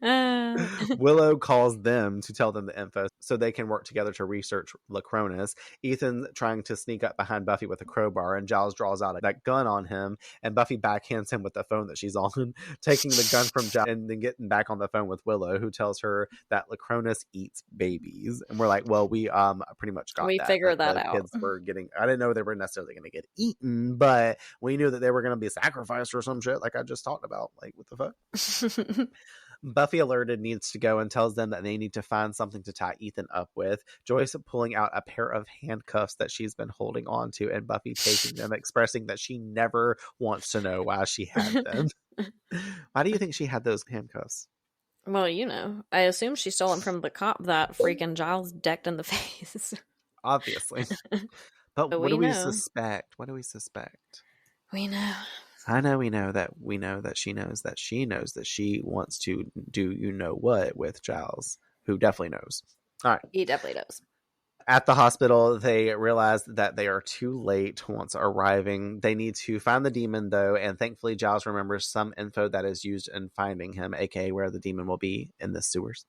info. Willow calls them to tell them the info so they can work together to research 𝐴 Ethan trying to sneak up behind Buffy with a crowbar, and Giles draws out that gun on him, and Buffy backhands him with the phone that she's on, taking the gun from Giles and then getting back on the phone with Willow, who tells her that 𝐴 eats babies. And we're like, well, we pretty much got we that. figured like, that out. Kids were getting, I didn't know they were necessarily going to get eaten, but we knew that they were going to be sacrificed or some shit like I just talked about. Like, what the fuck? Buffy, alerted, needs to go and tells them that they need to find something to tie Ethan up with. Joyce pulling out a pair of handcuffs that she's been holding on to, and Buffy taking them, expressing that she never wants to know why she had them. Why do you think she had those handcuffs? Well, you know, I assume she stole them from the cop that freaking Giles decked in the face. Obviously. But what do we suspect? What do we suspect? We know. I know we know that she knows that she wants to do you know what with Giles, who definitely knows. All right. He definitely knows. At the hospital, they realize that they are too late once arriving. They need to find the demon, though, and thankfully Giles remembers some info that is used in finding him, aka where the demon will be in the sewers.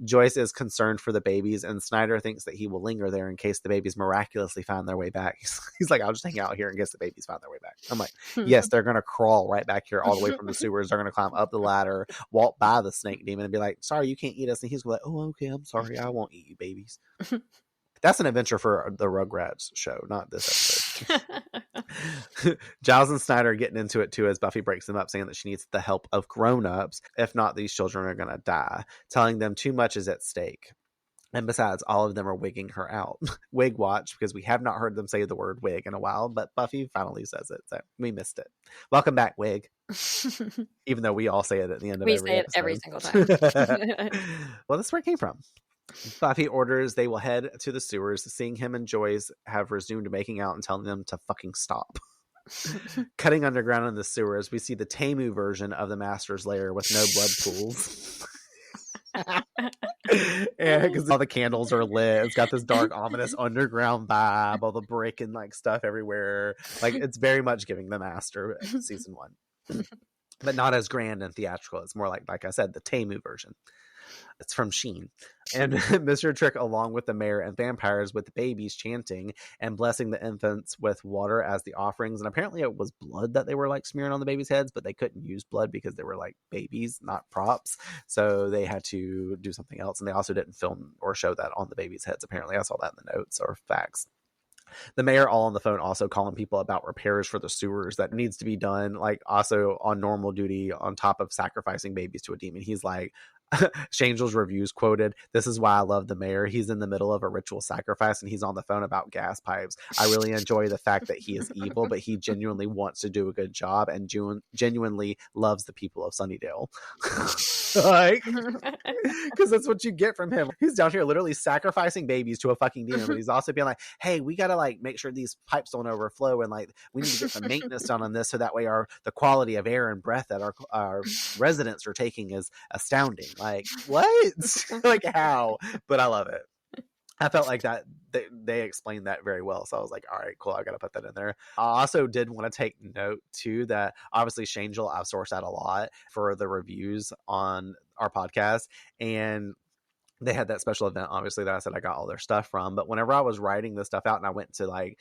Joyce is concerned for the babies, and Snyder thinks that he will linger there in case the babies miraculously find their way back. He's like, I'll just hang out here in case the babies find their way back. I'm like, yes, they're going to crawl right back here all the way from the sewers. They're going to climb up the ladder, walk by the snake demon, and be like, sorry, you can't eat us. And he's going to be like, oh, okay, I'm sorry. I won't eat you babies. That's an adventure for the Rugrats show, not this episode. Giles and Snyder are getting into it too as Buffy breaks them up, saying that she needs the help of grown-ups. If not, these children are going to die, telling them too much is at stake. And besides, all of them are wigging her out. Wig watch, because we have not heard them say the word wig in a while, but Buffy finally says it, so we missed it. Welcome back, Wig. Even though we all say it at the end of every episode. Every single time. Well, that's where it came from. Buffy orders they will head to the sewers, seeing him and Joyce have resumed making out and telling them to fucking stop. Cutting underground in the sewers, we see the 𝗏 version of the Master's lair with no blood pools. Yeah, because all the candles are lit. It's got this dark, ominous underground vibe, all the brick and like stuff everywhere. Like, it's very much giving the Master season 1. But not as grand and theatrical. It's more like I said, the 𝗏 version. It's from Sheen. And Mr. Trick, along with the mayor and vampires, with the babies chanting and blessing the infants with water as the offerings. And apparently it was blood that they were like smearing on the babies' heads, but they couldn't use blood because they were like babies, not props. So they had to do something else. And they also didn't film or show that on the babies' heads. Apparently I saw that in the notes or facts. The mayor all on the phone also calling people about repairs for the sewers that needs to be done, like also on normal duty on top of sacrificing babies to a demon. He's like, 𝗫𝐿's reviews quoted, "This is why I love the mayor. He's in the middle of a ritual sacrifice and he's on the phone about gas pipes. I really enjoy the fact that he is evil, but he genuinely wants to do a good job and genuinely loves the people of Sunnydale." Like, because that's what you get from him. He's down here literally sacrificing babies to a fucking demon, but he's also being like, hey, we gotta like make sure these pipes don't overflow, and like we need to get some maintenance done on this so that way the quality of air and breath that our residents are taking is astounding. Like, what? Like, how? But I love it. I felt like that they explained that very well. So I was like, all right, cool. I got to put that in there. I also did want to take note too that obviously 𝗫𝐿, I've sourced that a lot for the reviews on our podcast. And they had that special event, obviously, that I said I got all their stuff from. But whenever I was writing this stuff out and I went to like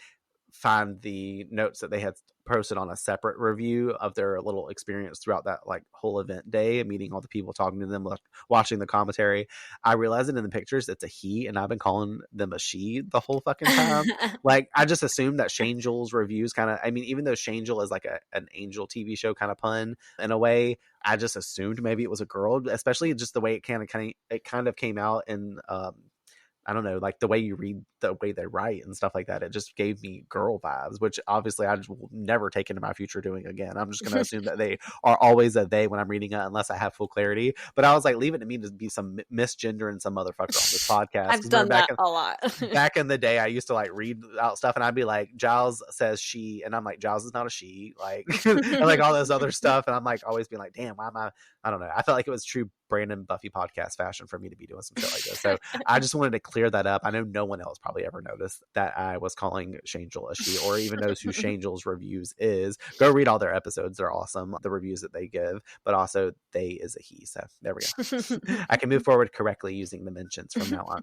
find the notes that they had posted on a separate review of their little experience throughout that like whole event day, meeting all the people, talking to them, like, watching the commentary, I realized that in the pictures it's a he, and I've been calling them a she the whole fucking time. Like, I just assumed that 𝗫𝐿's reviews kind of, I mean, even though 𝗫𝐿 is like an angel TV show kind of pun in a way, I just assumed maybe it was a girl, especially just the way it kind of came out in I don't know, like the way you read, the way they write and stuff like that, it just gave me girl vibes, which obviously I just will never take into my future doing again. I'm just going to assume that they are always a they when I'm reading it, unless I have full clarity. But I was like, leave it to me to be some misgender and some motherfucker on this podcast. I've done that a lot. Back in the day, I used to like read out stuff and I'd be like, Giles says she, and I'm like, Giles is not a she, like, and like all this other stuff. And I'm like, always being like, damn, why am I don't know. I felt like it was true Brandon Buffy podcast fashion for me to be doing some shit like this. So I just wanted to clear that up. I know no one else probably ever noticed that I was calling Shangel a she, or even knows who Shangel's reviews is. Go read all their episodes. They're awesome, the reviews that they give, but also they is a he. So there we go. I can move forward correctly using the mentions from now on.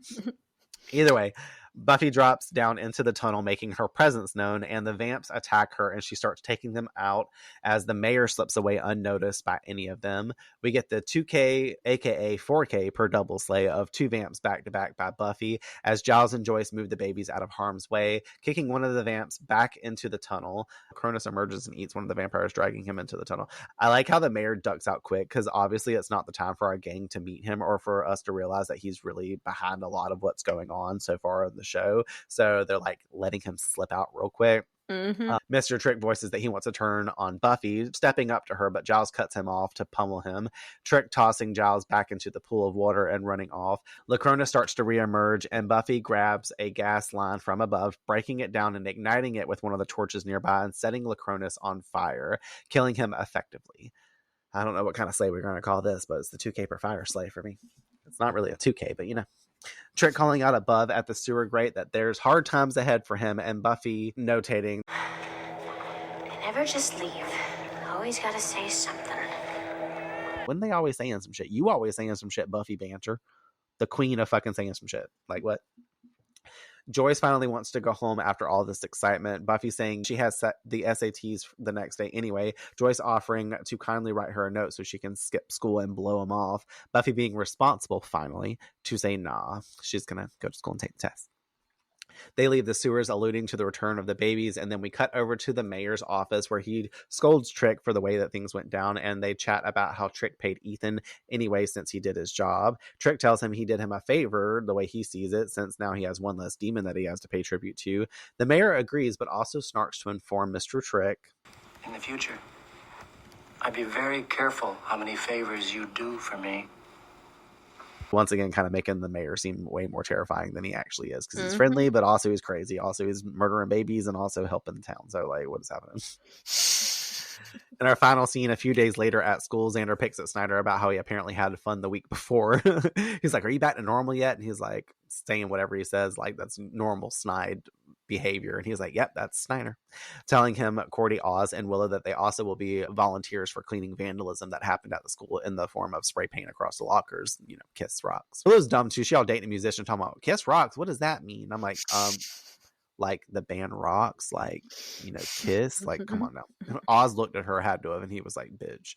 Either way, Buffy drops down into the tunnel, making her presence known, and the vamps attack her, and she starts taking them out as the mayor slips away unnoticed by any of them. We get the 2K, aka 4K per double slay of two vamps back to back by Buffy as Giles and Joyce move the babies out of harm's way, kicking one of the vamps back into the tunnel. Cronus emerges and eats one of the vampires, dragging him into the tunnel. I like how the mayor ducks out quick, because obviously it's not the time for our gang to meet him or for us to realize that he's really behind a lot of what's going on so far in the show. So they're like letting him slip out real quick. Mr. Trick voices that he wants to turn on Buffy, stepping up to her, but Giles cuts him off to pummel him. Trick tossing Giles back into the pool of water and running off. Lacrona starts to reemerge, and Buffy grabs a gas line from above, breaking it down and igniting it with one of the torches nearby and setting Lacronis on fire, killing him effectively. I don't know what kind of slay we're going to call this, but it's the 2K per fire slay for me. It's not really a 2K, but you know. Trick calling out above at the sewer grate that there's hard times ahead for him, and Buffy notating, I never just leave. Always gotta say something. when they always saying some shit? You always saying some shit, Buffy banter. The queen of fucking saying some shit. Like what? Joyce finally wants to go home after all this excitement. Buffy saying she has set the SATs the next day anyway. Joyce offering to kindly write her a note so she can skip school and blow him off. Buffy being responsible, finally, to say nah. She's going to go to school and take the test. They leave the sewers, alluding to the return of the babies, and then we cut over to the mayor's office where he scolds Trick for the way that things went down, and they chat about how Trick paid Ethan anyway since he did his job. Trick tells him he did him a favor, the way he sees it, since now he has one less demon that he has to pay tribute to. The mayor agrees, but also snarks to inform Mr. Trick, in the future, I'd be very careful how many favors you do for me. Once again kind of making the mayor seem way more terrifying than he actually is, because he's friendly, but also he's crazy. Also he's murdering babies and also helping the town. So like, what is happening? In our final scene, a few days later at school, Xander picks at Snyder about how he apparently had fun the week before. He's like, are you back to normal yet? And he's like saying whatever he says, like that's normal snide behavior. And he's like, yep, that's Snyder. Telling him, Cordy, Oz, and Willow that they also will be volunteers for cleaning vandalism that happened at the school in the form of spray paint across the lockers. You know, Kiss Rocks. Willow's dumb too. She all dating a musician talking about Kiss Rocks. What does that mean? I'm like the band Rocks, like, you know, Kiss, like, come on now. Oz looked at her, had to have, and he was like, bitch.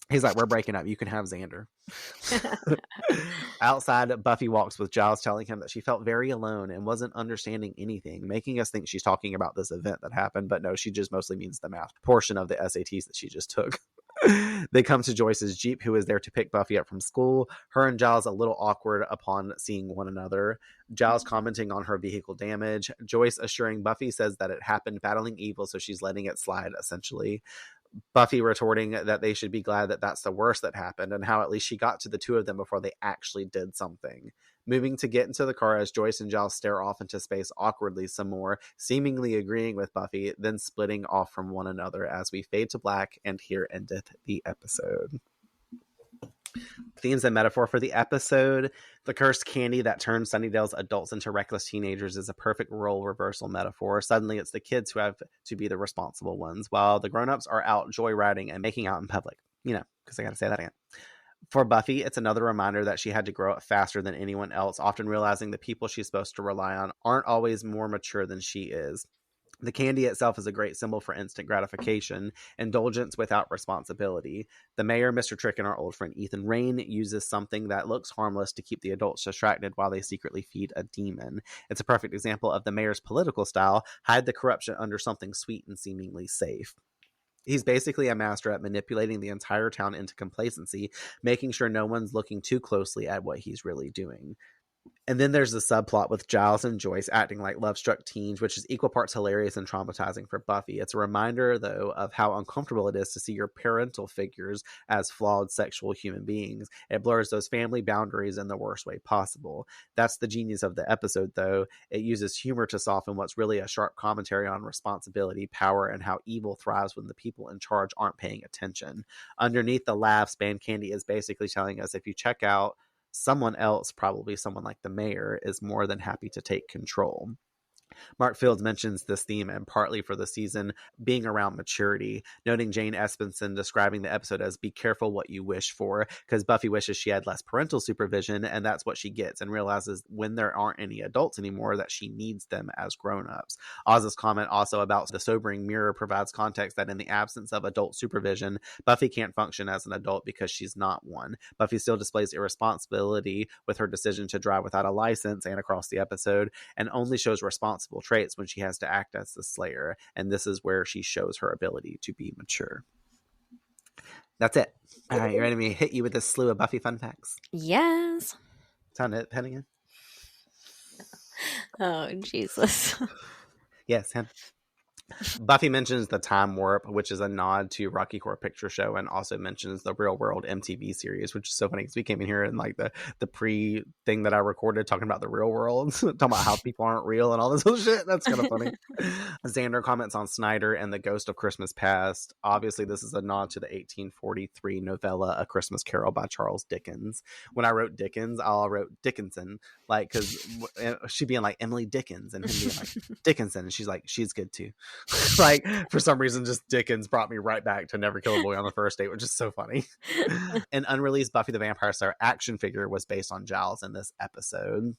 He's like, we're breaking up. You can have Xander. Outside, Buffy walks with Giles, telling him that she felt very alone and wasn't understanding anything, making us think she's talking about this event that happened. But no, she just mostly means the math portion of the SATs that she just took. They come to Joyce's Jeep, who is there to pick Buffy up from school. Her and Giles a little awkward upon seeing one another. Giles commenting on her vehicle damage. Joyce assuring Buffy says that it happened battling evil, so she's letting it slide, essentially. Buffy retorting that they should be glad that that's the worst that happened, and how at least she got to the two of them before they actually did something. Moving to get into the car as Joyce and Giles stare off into space awkwardly some more, seemingly agreeing with Buffy, then splitting off from one another as we fade to black, and here endeth the episode. Themes and metaphor for the episode. The cursed candy that turns Sunnydale's adults into reckless teenagers is a perfect role reversal metaphor. Suddenly it's the kids who have to be the responsible ones, while the grown-ups are out joyriding and making out in public. You know, because I gotta say that again. For Buffy, it's another reminder that she had to grow up faster than anyone else, often realizing the people she's supposed to rely on aren't always more mature than she is. The candy itself is a great symbol for instant gratification, indulgence without responsibility. The mayor, Mr. Trick, and our old friend Ethan Rain uses something that looks harmless to keep the adults distracted while they secretly feed a demon. It's a perfect example of the mayor's political style, hide the corruption under something sweet and seemingly safe. He's basically a master at manipulating the entire town into complacency, making sure no one's looking too closely at what he's really doing. And then there's the subplot with Giles and Joyce acting like love-struck teens, which is equal parts hilarious and traumatizing for Buffy. It's a reminder, though, of how uncomfortable it is to see your parental figures as flawed sexual human beings. It blurs those family boundaries in the worst way possible. That's the genius of the episode, though. It uses humor to soften what's really a sharp commentary on responsibility, power, and how evil thrives when the people in charge aren't paying attention. Underneath the laughs, Band Candy is basically telling us if you check out, someone else, probably someone like the mayor, is more than happy to take control. Mark Fields mentions this theme, and partly for the season, being around maturity, noting Jane Espenson describing the episode as "be careful what you wish for," because Buffy wishes she had less parental supervision, and that's what she gets, and realizes when there aren't any adults anymore that she needs them as grown-ups. Oz's comment also about the sobering mirror provides context that in the absence of adult supervision, Buffy can't function as an adult because she's not one. Buffy still displays irresponsibility with her decision to drive without a license and across the episode, and only shows responsible traits when she has to act as the Slayer, and this is where she shows her ability to be mature. That's it. All right, you ready to hit you with this slew of Buffy fun facts? Yes. Sound it, Pennigan? Oh, Jesus. Yes, him. Buffy mentions the time warp, which is a nod to Rocky Horror Picture Show, and also mentions the Real World MTV series, which is so funny because we came in here and like the pre thing that I recorded talking about the real world, talking about how people aren't real and all this other shit. That's kind of funny. Xander comments on Snyder and the Ghost of Christmas Past. Obviously, this is a nod to the 1843 novella A Christmas Carol by Charles Dickens. When I wrote Dickens, I wrote Dickinson, like, because she being like Emily Dickens and him being like Dickinson, and she's like, she's good too. Like, for some reason, just Dickens brought me right back to Never Kill a Boy on the First Date, which is so funny. An unreleased Buffy the Vampire Slayer action figure was based on Giles in this episode.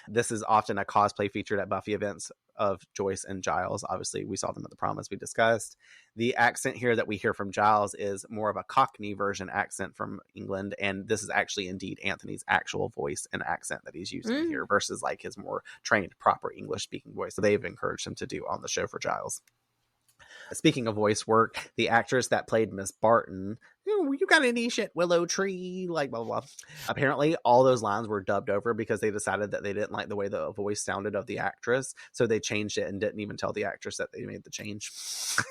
This is often a cosplay featured at Buffy events of Joyce and Giles. Obviously, we saw them at the prom, as we discussed. The accent here that we hear from Giles is more of a Cockney version accent from England, and this is actually indeed Anthony's actual voice and accent that he's using here versus like his more trained, proper English-speaking voice that they've encouraged him to do on the show for Giles. Speaking of voice work, the actress that played Miss Barton, you got any shit, willow tree, like blah, blah, blah. Apparently, all those lines were dubbed over because they decided that they didn't like the way the voice sounded of the actress. So they changed it and didn't even tell the actress that they made the change.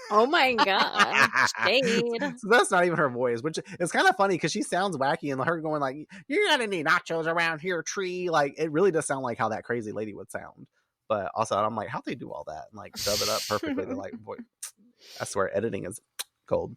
Oh my God. Shade. So that's not even her voice, which is kind of funny because she sounds wacky, and her going like, you got any nachos around here, tree? Like, it really does sound like how that crazy lady would sound. But also, I'm like, how'd they do all that? And like, dub it up perfectly. They're like, boy, I swear, editing is gold.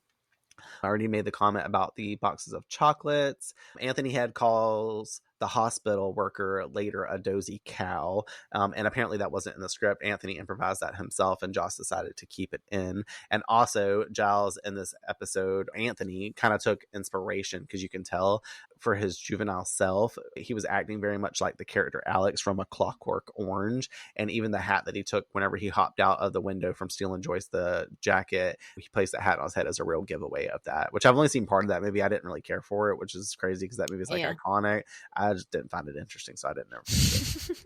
I already made the comment about the boxes of chocolates. Anthony Head calls the hospital worker later a dozy cow. And apparently that wasn't in the script. Anthony improvised that himself, and Joss decided to keep it in. And also, Giles in this episode, Anthony kind of took inspiration, because you can tell, for his juvenile self, he was acting very much like the character Alex from A Clockwork Orange. And even the hat that he took whenever he hopped out of the window from stealing Joyce the jacket, he placed that hat on his head as a real giveaway of that, which I've only seen part of that movie. I didn't really care for it, which is crazy because that movie is like iconic. I just didn't find it interesting, so I didn't ever see it.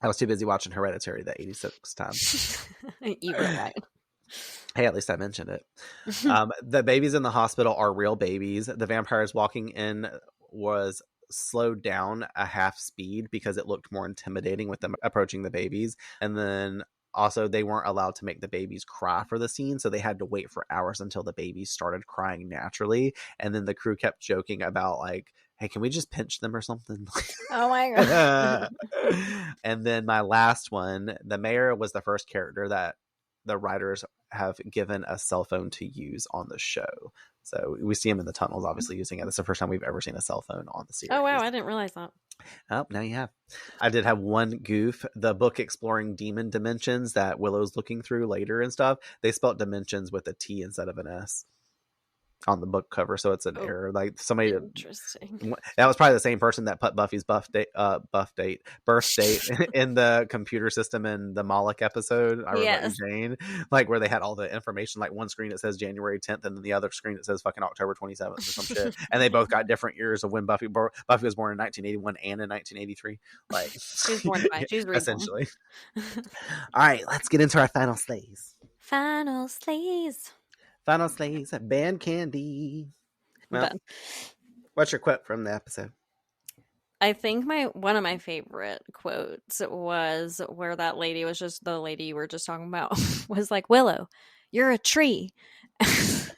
I was too busy watching Hereditary the 86th time. You were right. Hey, at least I mentioned it. The babies in the hospital are real babies. The vampires walking in was slowed down a half speed because it looked more intimidating with them approaching the babies. And then also, they weren't allowed to make the babies cry for the scene, so they had to wait for hours until the babies started crying naturally. And then the crew kept joking about like, hey, can we just pinch them or something? Oh my God. And then my last one, the mayor was the first character that the writers have given a cell phone to use on the show. So we see him in the tunnels, obviously using it. It's the first time we've ever seen a cell phone on the series. Oh, wow. I didn't realize that. Oh, now you have. I did have one goof. The book Exploring Demon Dimensions that Willow's looking through later and stuff, they spelled dimensions with a T instead of an S on the book cover, so it's an error. Like somebody, interesting. That was probably the same person that put Buffy's birth date in the computer system in the Moloch episode. I remember Jane, like where they had all the information. Like one screen it says January 10th, and then the other screen it says fucking October 27th or some shit. And they both got different years of when Buffy was born in 1981 and in 1983. Like she's born by she's essentially. All right, let's get into our final slays. Final slays. Final slays at Band Candy. Well, what's your quote from the episode? I think one of my favorite quotes was where that lady was just the lady you were just talking about was like, Willow, you're a tree. Because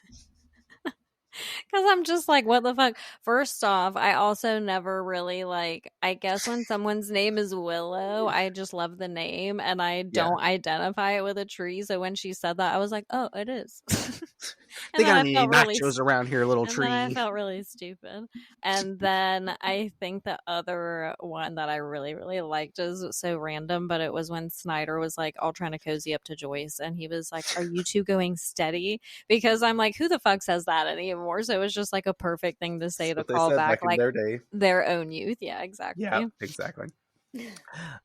I'm just like, what the fuck? First off, I also never really I guess when someone's name is Willow, I just love the name and I don't identify it with a tree. So when she said that, I was like, oh, it is. They got any nachos around here, little tree. And then I felt really stupid. And then I think the other one that I really, really liked is so random, but it was when Snyder was like all trying to cozy up to Joyce. And he was like, are you two going steady? Because I'm like, who the fuck says that anymore? So it was just like a perfect thing to say to call back like their own youth. Yeah, exactly. Yeah, exactly.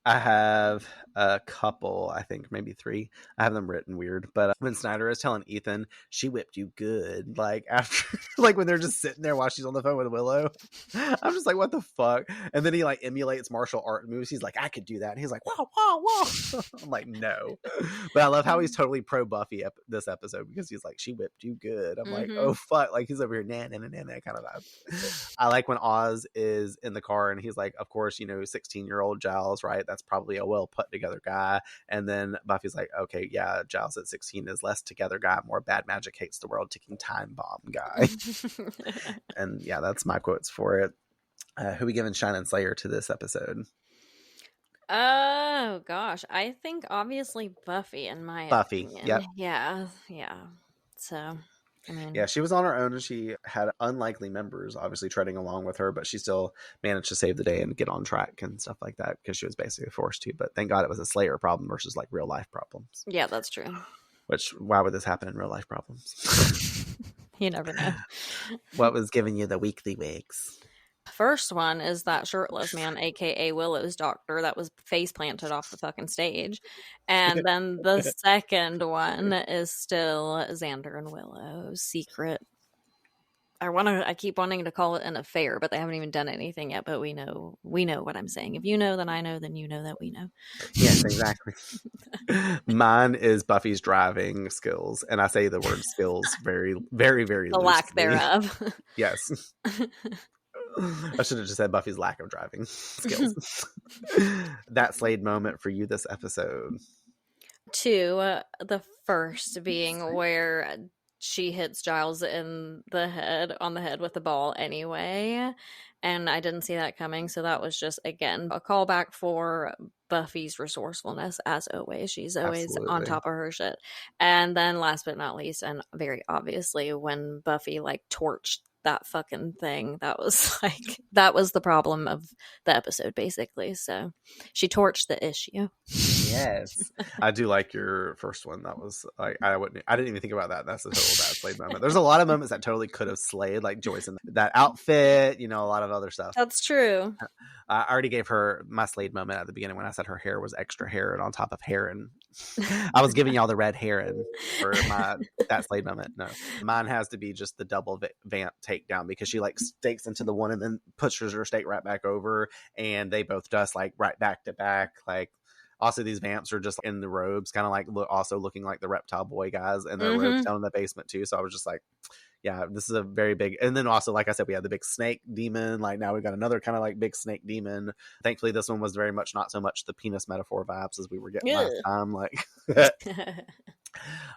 I have a couple, I think maybe 3. I have them written weird, but when Snyder is telling Ethan she whipped you good, like after like when they're just sitting there while she's on the phone with Willow, I'm just like, what the fuck? And then he like emulates martial art moves. He's like, I could do that, and he's like, whoa whoa whoa. I'm like, no. But I love how he's totally pro Buffy this episode because he's like, she whipped you good. I'm like, oh fuck, like he's over here nah kind of vibe. I like when Oz is in the car and he's like, of course, 16-year-old Giles, right? That's probably a well put together guy. And then Buffy's like, okay, yeah, Giles at 16 is less together guy, more bad magic, hates the world, ticking time bomb guy. And yeah, that's my quotes for it. Who we giving Shine and Slayer to this episode? Oh gosh, I think obviously Buffy in my opinion. Yep. Yeah. So yeah, she was on her own and she had unlikely members obviously treading along with her, but she still managed to save the day and get on track and stuff like that because she was basically forced to. But thank God it was a Slayer problem versus like real life problems. Yeah, that's true. Which, why would this happen in real life problems? You never know. What was giving you the weekly wigs? First one is that shirtless man, aka Willow's doctor, that was face planted off the fucking stage. And then the second one is still Xander and Willow's secret. I keep wanting to call it an affair, but they haven't even done anything yet. But we know what I'm saying. If you know, then I know, then you know that we know. Yes, exactly. Mine is Buffy's driving skills, and I say the word skills very, very, very the loosely. lack thereof. Yes. I should have just said Buffy's lack of driving skills. That Slade moment for you this episode. 2, the first being where she hits Giles on the head with the ball anyway, and I didn't see that coming, so that was just again a callback for Buffy's resourcefulness as always. She's always on top of her shit. And then last but not least, and very obviously, when Buffy like torched that fucking thing, that was the problem of the episode basically. So she torched the issue. Yes. I do like your first one. That was like, I didn't even think about that. That's a total bad Slade moment. There's a lot of moments that totally could have slayed, like Joyce in that outfit, a lot of other stuff. That's true. I already gave her my Slade moment at the beginning when I said her hair was extra hair and on top of heron. I was giving y'all the red heron for that Slade moment. No, mine has to be just the double vamp takedown because she like stakes into the one and then pushes her stake right back over, and they both dust like right back to back. Like also these vamps are just in the robes, kind of like also looking like the Reptile Boy guys in their robes down in the basement too. So I was just like, yeah, this is a very big. And then also, like I said, we had the big snake demon. Like now we've got another kind of like big snake demon. Thankfully, this one was very much not so much the penis metaphor vibes as we were getting last time. Like,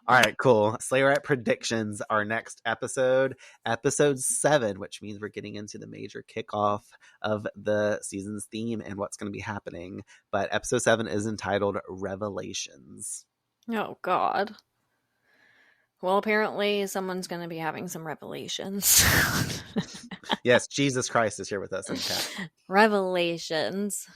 all right, cool. Slayerette predictions. Our next episode 7, which means we're getting into the major kickoff of the season's theme and what's going to be happening. But episode 7 is entitled Revelations. Oh God. Well, apparently someone's going to be having some revelations. Yes, Jesus Christ is here with us in chat. Revelations.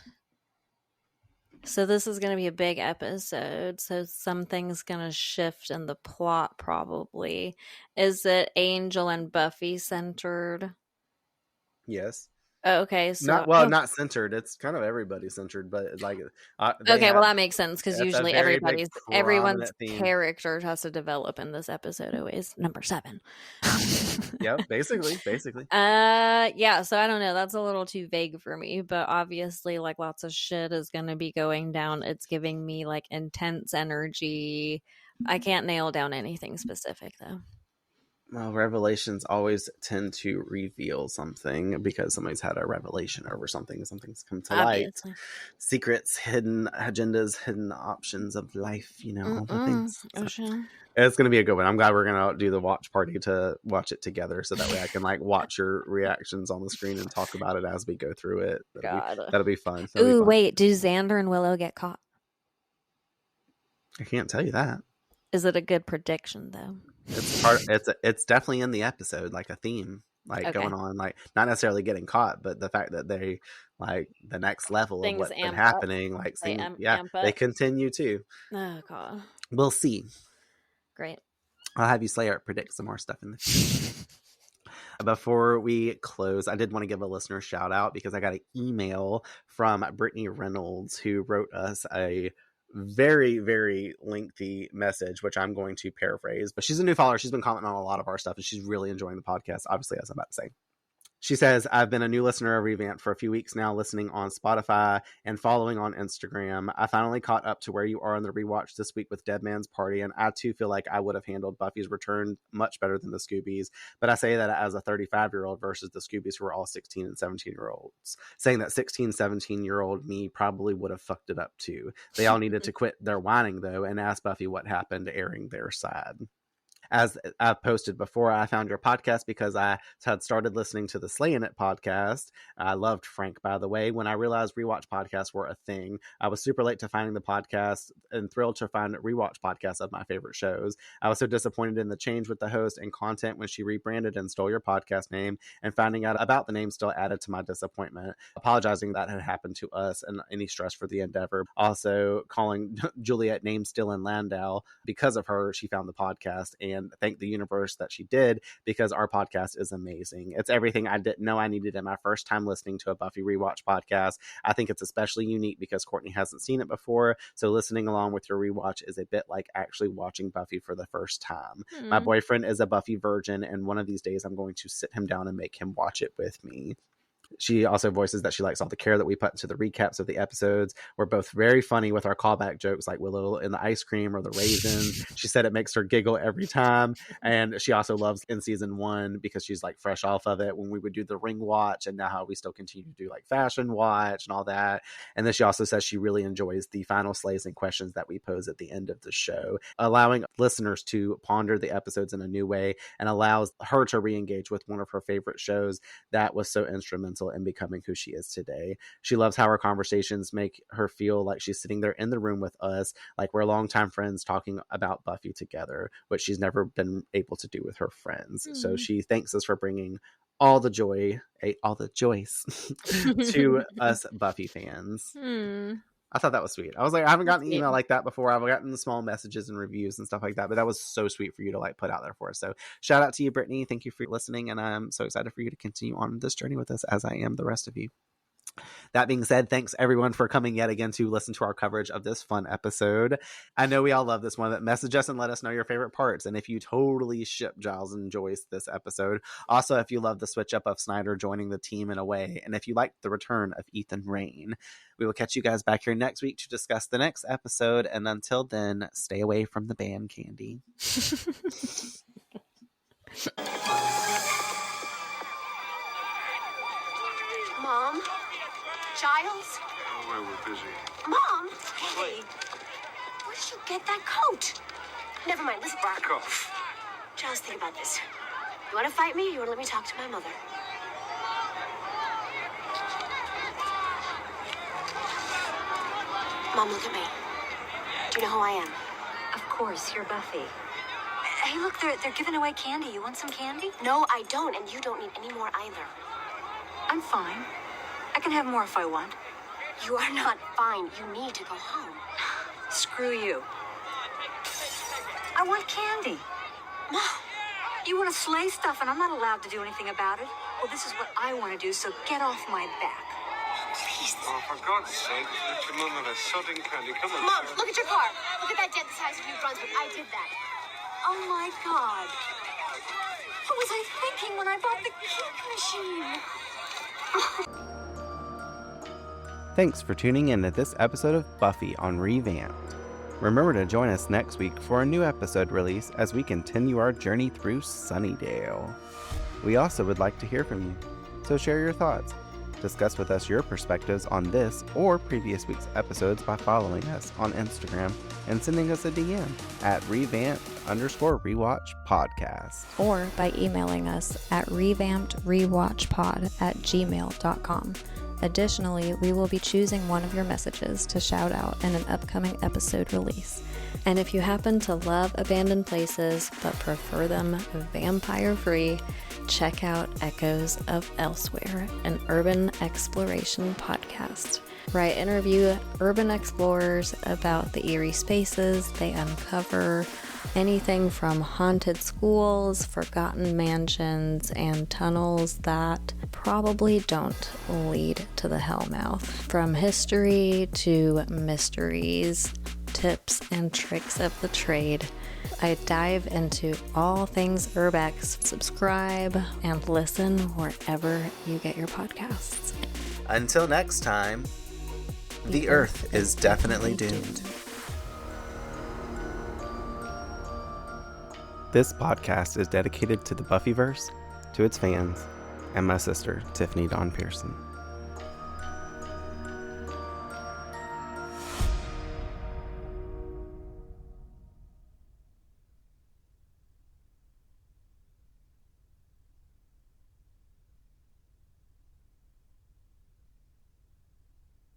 So this is going to be a big episode. So something's going to shift in the plot probably. Is it Angel and Buffy centered? Yes. Okay, so not centered. It's kind of everybody centered, but like okay, well that makes sense because usually everyone's theme. Character has to develop in this episode. Always number 7. Yep, basically. Yeah. So I don't know. That's a little too vague for me, but obviously, like lots of shit is going to be going down. It's giving me like intense energy. I can't nail down anything specific though. Well, revelations always tend to reveal something because somebody's had a revelation over something. Something's come to light. Secrets, hidden agendas, hidden options of life, all the things. So, it's going to be a good one. I'm glad we're going to do the watch party to watch it together so that way I can watch your reactions on the screen and talk about it as we go through it. That'll be fun. Wait, do Xander and Willow get caught? I can't tell you that. Is it a good prediction though? It's definitely in the episode, like a theme, going on, not necessarily getting caught, but the fact that they the next level Things of what's been amp happening, they continue to. Oh god, we'll see. Great. I'll have you Slayer predict some more stuff in the future. Before we close, I did want to give a listener shout out because I got an email from Brittany Reynolds who wrote us a very, very lengthy message, which I'm going to paraphrase. But she's a new follower. She's been commenting on a lot of our stuff, and she's really enjoying the podcast, obviously, as I'm about to say. She says, I've been a new listener of Revamped for a few weeks now, listening on Spotify and following on Instagram. I finally caught up to where you are on the rewatch this week with Dead Man's Party, and I too feel like I would have handled Buffy's return much better than the Scoobies. But I say that as a 35-year-old versus the Scoobies who are all 16 and 17-year-olds. Saying that 16, 17-year-old me probably would have fucked it up too. They all needed to quit their whining, though, and ask Buffy what happened, airing their side. As I've posted before, I found your podcast because I had started listening to the Slaying It podcast. I loved Frank, by the way. When I realized rewatch podcasts were a thing, I was super late to finding the podcast and thrilled to find rewatch podcasts of my favorite shows. I was so disappointed in the change with the host and content when she rebranded and stole your podcast name, and finding out about the name still added to my disappointment. Apologizing that had happened to us and any stress for the endeavor. Also calling Juliet names still in Landau. Because of her, she found the podcast, and thank the universe that she did, because our podcast is amazing. It's everything I didn't know I needed in my first time listening to a Buffy rewatch podcast. I think it's especially unique because Courtney hasn't seen it before, so listening along with your rewatch is a bit like actually watching Buffy for the first time. My boyfriend is a Buffy virgin, and one of these days I'm going to sit him down and make him watch it with me. She also voices that she likes all the care that we put into the recaps of the episodes. We're both very funny with our callback jokes like Willow in the ice cream or the raisins. She said it makes her giggle every time. And she also loves in season 1 because she's fresh off of it when we would do the ring watch, and now how we still continue to do fashion watch and all that. And then she also says she really enjoys the final slays and questions that we pose at the end of the show, allowing listeners to ponder the episodes in a new way and allows her to re-engage with one of her favorite shows that was so instrumental in becoming who she is today. She loves how our conversations make her feel like she's sitting there in the room with us, like we're longtime friends talking about Buffy together, which she's never been able to do with her friends. So she thanks us for bringing all the joy, all the Joyce to us Buffy fans. I thought that was sweet. I was I haven't gotten an email like that before. I've gotten the small messages and reviews and stuff like that, but that was so sweet for you to put out there for us. So shout out to you, Brittany. Thank you for listening, and I'm so excited for you to continue on this journey with us, as I am the rest of you. That being said, thanks everyone for coming yet again to listen to our coverage of this fun episode. I know we all love this one. That message us and let us know your favorite parts, and if you totally ship Giles and Joyce this episode. Also, if you love the switch up of Snyder joining the team in a way, and if you like the return of Ethan Rain. We will catch you guys back here next week to discuss the next episode, and until then, stay away from the band candy. Mom? Giles? Oh, well, we're busy. Mom? Hey. Where did you get that coat? Never mind, listen. Back off. Giles, think about this. You want to fight me, or you want to let me talk to my mother? Mom, look at me. Do you know who I am? Of course, you're Buffy. Hey, look, they're giving away candy. You want some candy? No, I don't, and you don't need any more either. I'm fine. I can have more if I want. You are not fine. You need to go home. Screw you. I want candy. Mom. You want to slay stuff, and I'm not allowed to do anything about it. Well, this is what I want to do, so get off my back. Please. Oh, for God's sake, let your mum have a sodding candy. Come on. Mom, look at your car. Look at that dent the size of New Brunswick. I did that. Oh, my God. What was I thinking when I bought the kick machine? Thanks for tuning in to this episode of Buffy on Revamped. Remember to join us next week for a new episode release as we continue our journey through Sunnydale. We also would like to hear from you, so share your thoughts. Discuss with us your perspectives on this or previous week's episodes by following us on Instagram and sending us a DM at Revamped_rewatch podcast. Or by emailing us at revampedrewatchpod@gmail.com. Additionally, we will be choosing one of your messages to shout out in an upcoming episode release. And if you happen to love abandoned places but prefer them vampire-free, check out Echoes of Elsewhere, an urban exploration podcast, where I interview urban explorers about the eerie spaces they uncover, anything from haunted schools, forgotten mansions, and tunnels that probably don't lead to the Hellmouth. From history to mysteries, tips and tricks of the trade, I dive into all things urbex. Subscribe and listen wherever you get your podcasts. Until next time, the Earth is definitely doomed. This podcast is dedicated to the Buffyverse, to its fans, and my sister, Tiffany Dawn Pearson.